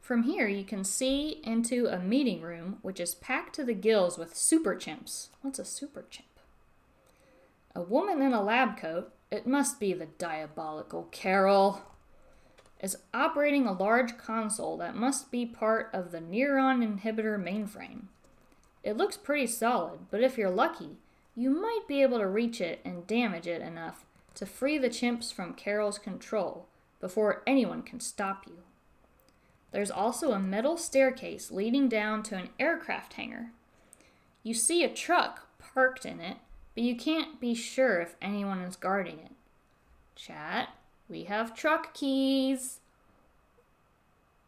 From here, you can see into a meeting room, which is packed to the gills with super chimps. What's a super chimp? A woman in a lab coat, it must be the diabolical Carol, is operating a large console that must be part of the neuron inhibitor mainframe. It looks pretty solid, but if you're lucky, you might be able to reach it and damage it enough to free the chimps from Carol's control before anyone can stop you. There's also a metal staircase leading down to an aircraft hangar. You see a truck parked in it, but you can't be sure if anyone is guarding it. Chat, we have truck keys.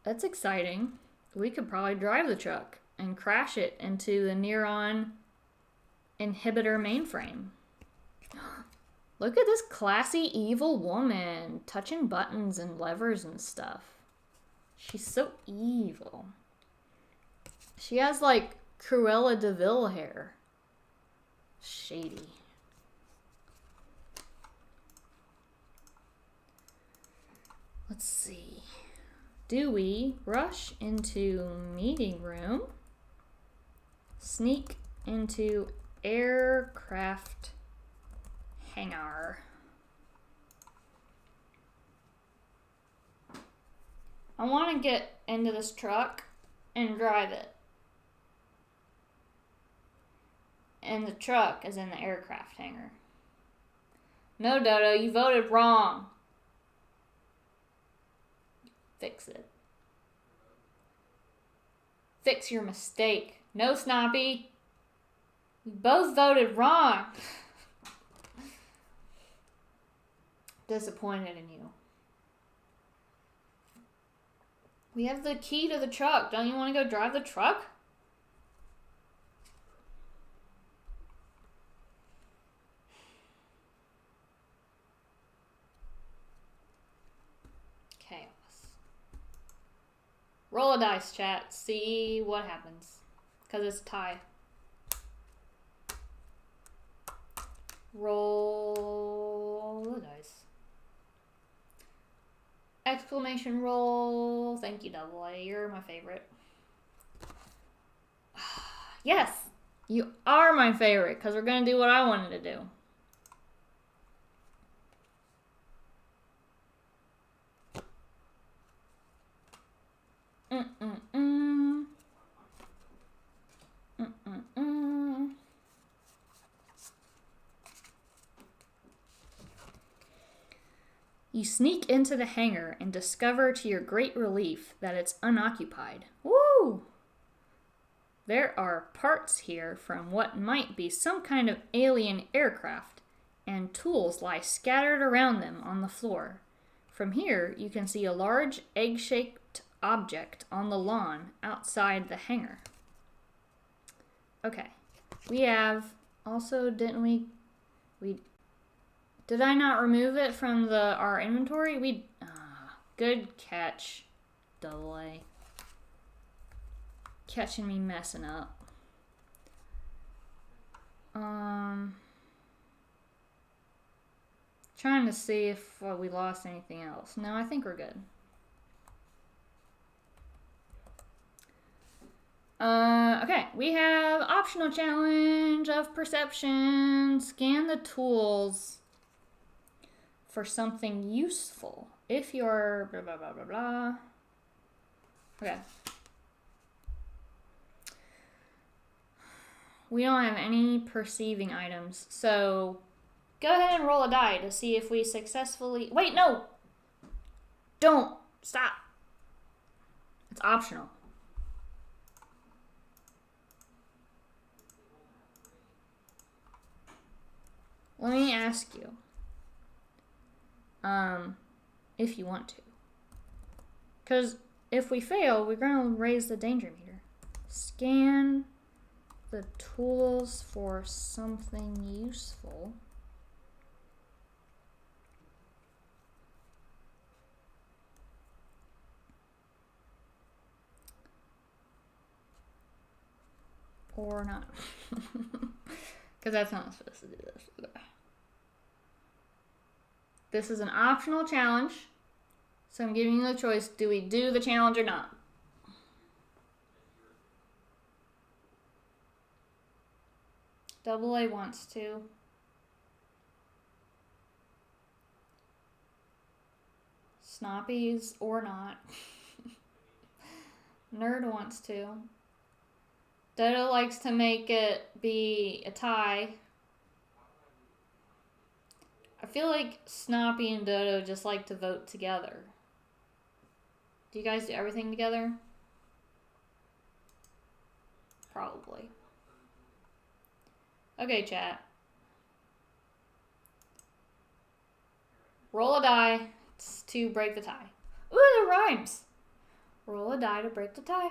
That's exciting. We could probably drive the truck and crash it into the neuron inhibitor mainframe. Look at this classy evil woman touching buttons and levers and stuff. She's so evil. She has like Cruella de Vil hair. Shady. Let's see. Do we rush into meeting room? Sneak into aircraft hangar. I want to get into this truck and drive it. And the truck is in the aircraft hangar. No, Dodo, you voted wrong. Fix it. Fix your mistake. No, Snoppy. You both voted wrong. Disappointed in you. We have the key to the truck. Don't you want to go drive the truck? Chaos. Roll a dice, chat. See what happens. Because it's a tie. Roll the dice. Exclamation roll. Thank you, Double A. You're my favorite. Yes! You are my favorite, because we're going to do what I wanted to do. You sneak into the hangar and discover to your great relief that it's unoccupied. Woo! There are parts here from what might be some kind of alien aircraft, and tools lie scattered around them on the floor. From here, you can see a large egg-shaped object on the lawn outside the hangar. Okay. We have also, didn't we Did I not remove it from our inventory? Good catch. Double A. Catching me messing up. Trying to see if we lost anything else. No, I think we're good. Okay, we have optional challenge of perception. Scan the tools for something useful. If you're blah, blah, blah, blah, blah. Okay. We don't have any perceiving items, so go ahead and roll a die to see if we successfully... Wait, no! Don't! Stop! It's optional. Let me ask you. If you want to. Because if we fail, we're going to raise the danger meter. Scan the tools for something useful. Or not. Because that's not supposed to do this. This is an optional challenge. So I'm giving you the choice. Do we do the challenge or not? Double A wants to. Snoppies or not. Nerd wants to. Dodo likes to make it be a tie. I feel like Snoppy and Dodo just like to vote together. Do you guys do everything together? Probably. Okay, chat. Roll a die to break the tie. Ooh, that rhymes. Roll a die to break the tie.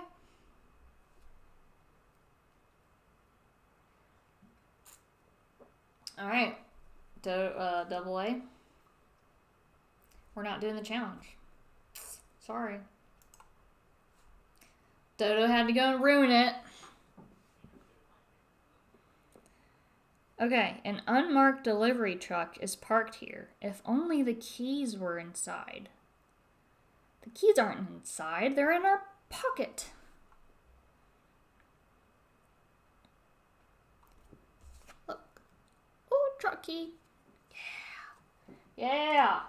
All right. Double A. We're not doing the challenge. Sorry. Dodo had to go and ruin it. Okay, an unmarked delivery truck is parked here. If only the keys were inside. The keys aren't inside, they're in our pocket. Look. Oh, trucky. Yeah.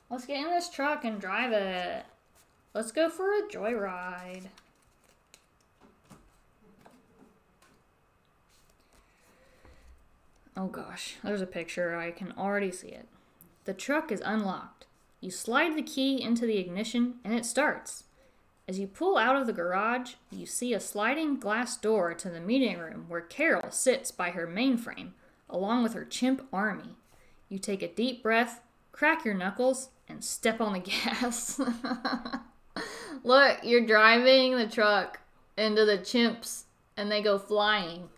Let's get in this truck and drive it. Let's go for a joyride. Oh gosh, there's a picture. I can already see it. The truck is unlocked. You slide the key into the ignition and it starts. As you pull out of the garage, you see a sliding glass door to the meeting room where Carol sits by her mainframe, along with her chimp army. You take a deep breath, crack your knuckles, and step on the gas. Look, you're driving the truck into the chimps and they go flying.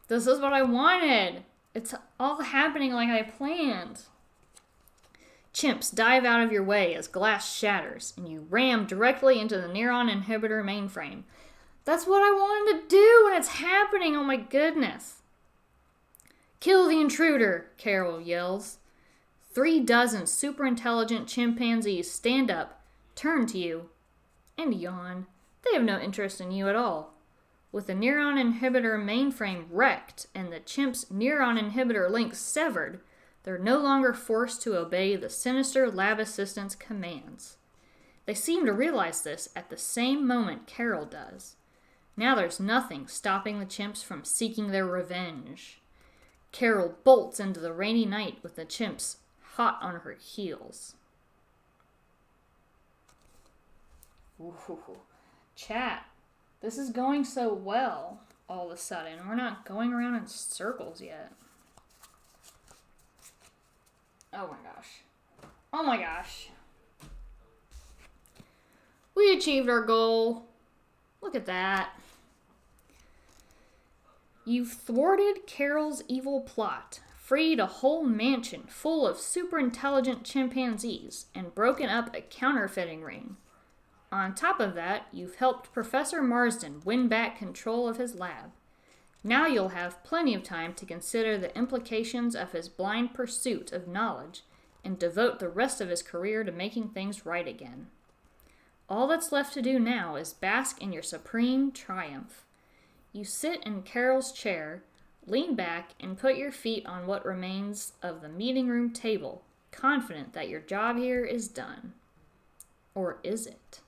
This is what I wanted. It's all happening like I planned. Chimps dive out of your way as glass shatters, and you ram directly into the neuron inhibitor mainframe. That's what I wanted to do, and it's happening. Oh my goodness. Kill the intruder, Carol yells. 36 super intelligent chimpanzees stand up, turn to you, and yawn. They have no interest in you at all. With the neuron inhibitor mainframe wrecked and the chimp's neuron inhibitor link severed, they're no longer forced to obey the sinister lab assistant's commands. They seem to realize this at the same moment Carol does. Now there's nothing stopping the chimps from seeking their revenge. Carol bolts into the rainy night with the chimps hot on her heels. Ooh, chat. This is going so well all of a sudden. We're not going around in circles yet. Oh my gosh. Oh my gosh. We achieved our goal. Look at that. You've thwarted Carol's evil plot, freed a whole mansion full of super intelligent chimpanzees, and broken up a counterfeiting ring. On top of that, you've helped Professor Marsden win back control of his lab. Now you'll have plenty of time to consider the implications of his blind pursuit of knowledge and devote the rest of his career to making things right again. All that's left to do now is bask in your supreme triumph. You sit in Carol's chair, lean back, and put your feet on what remains of the meeting room table, confident that your job here is done. Or is it?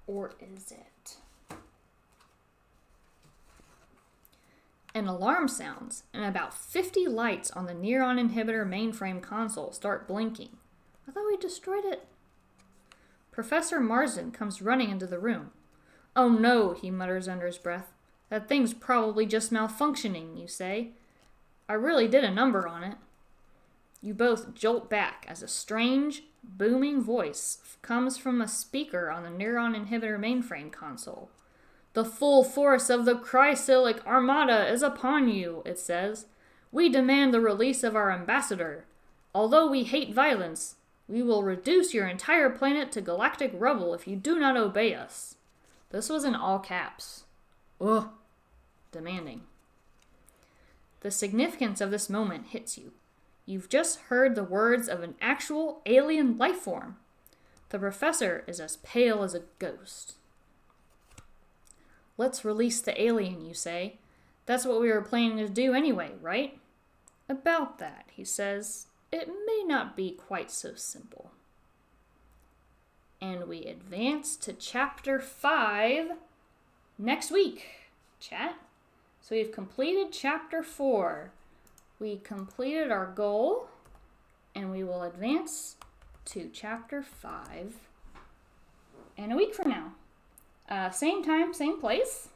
Or is it? An alarm sounds, and about 50 lights on the Neuron Inhibitor mainframe console start blinking. I thought we destroyed it. Professor Marsden comes running into the room. Oh no, he mutters under his breath. That thing's probably just malfunctioning, you say. I really did a number on it. You both jolt back as a strange, booming voice comes from a speaker on the Neuron Inhibitor mainframe console. The full force of the Chrysilic Armada is upon you, it says. We demand the release of our ambassador. Although we hate violence, we will reduce your entire planet to galactic rubble if you do not obey us. This was in all caps. Ugh. Demanding. The significance of this moment hits you. You've just heard the words of an actual alien life form. The professor is as pale as a ghost. Let's release the alien, you say. That's what we were planning to do anyway, right? About that, he says, it may not be quite so simple. And we advance to chapter 5 next week, chat. So we've completed chapter 4. We completed our goal, and we will advance to chapter 5 in a week from now. Same time, same place.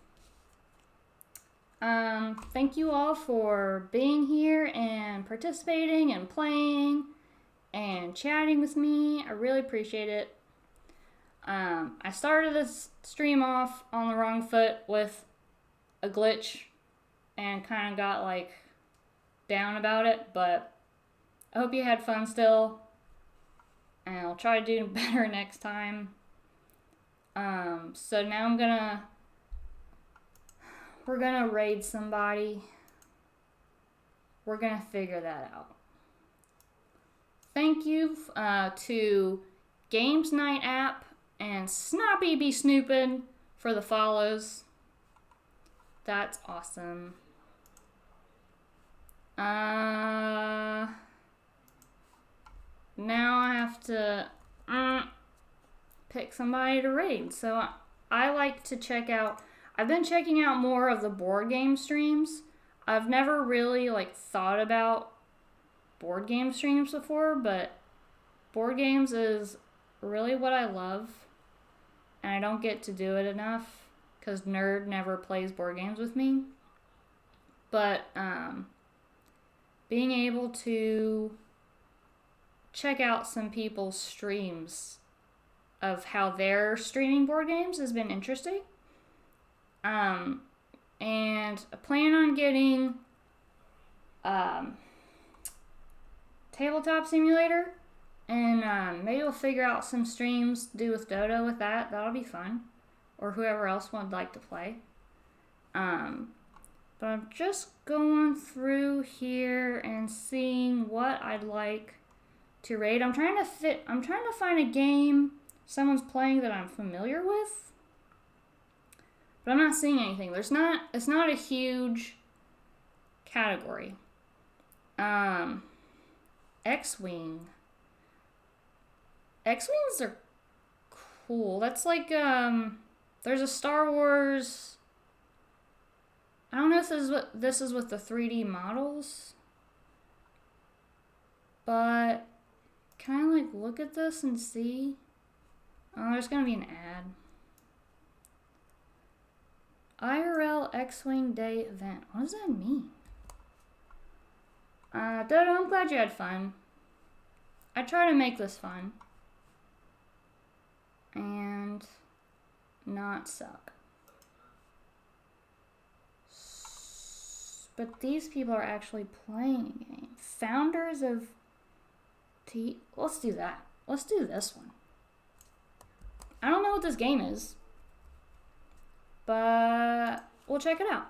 Thank you all for being here and participating and playing and chatting with me. I really appreciate it. I started this stream off on the wrong foot with a glitch and kind of got down about it, but I hope you had fun still, and I'll try to do better next time. So now we're gonna raid somebody. We're gonna figure that out. Thank you to Games Night app and Snappy Be Snoopin' for the follows. That's awesome. Now I have to pick somebody to raid. So I like to check out, I've been checking out more of the board game streams. I've never really thought about board game streams before, but board games is really what I love. And I don't get to do it enough because Nerd never plays board games with me. But being able to check out some people's streams of how they're streaming board games has been interesting. And I plan on getting Tabletop Simulator, and maybe we'll figure out some streams to do with Dodo with that. That'll be fun, or whoever else would like to play. But I'm just going through here and seeing what I'd like to raid. I'm trying to find a game someone's playing that I'm familiar with, but I'm not seeing anything. It's not a huge category. X-Wing. X-Wings are cool. That's there's a Star Wars. I don't know if this is with the 3D models, but can I look at this and see? Oh, there's gonna be an ad. IRL X-Wing Day event. What does that mean? Dodo, I'm glad you had fun. I try to make this fun and not suck. But these people are actually playing a game. Founders of Let's do that. Let's do this one. I don't know what this game is, but we'll check it out.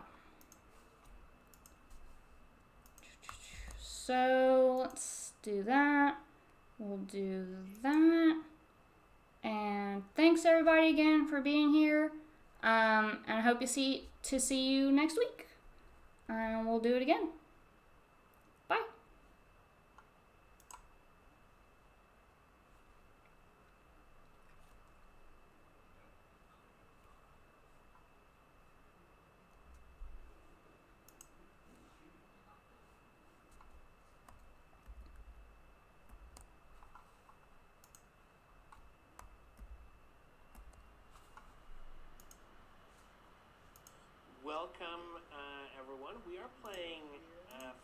So let's do that. We'll do that. And thanks everybody again for being here. And I hope to see you next week. And we'll do it again. Bye. Welcome, everyone. We are playing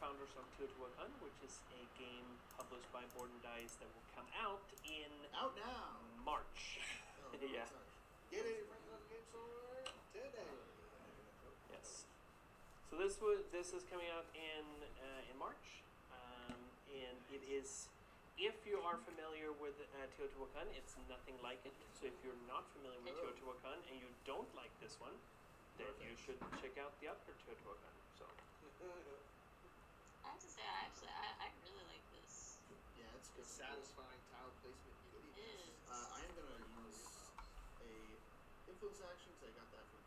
Founders of Teotihuacan, which is a game published by Board and Dice that will come out in Out now. March. Oh, Yeah. sorry. Get it in front of the game store today. Yes. So this is coming out in March, and it is. If you are familiar with Teotihuacan, it's nothing like it. So if you're not familiar with Teotihuacan and you don't like this one, then you should check out the other Teotihuacan. So. I have to say, I really like this. Yeah, it's good. Satisfying tile placement. It is. I am gonna use a influence action because I got that from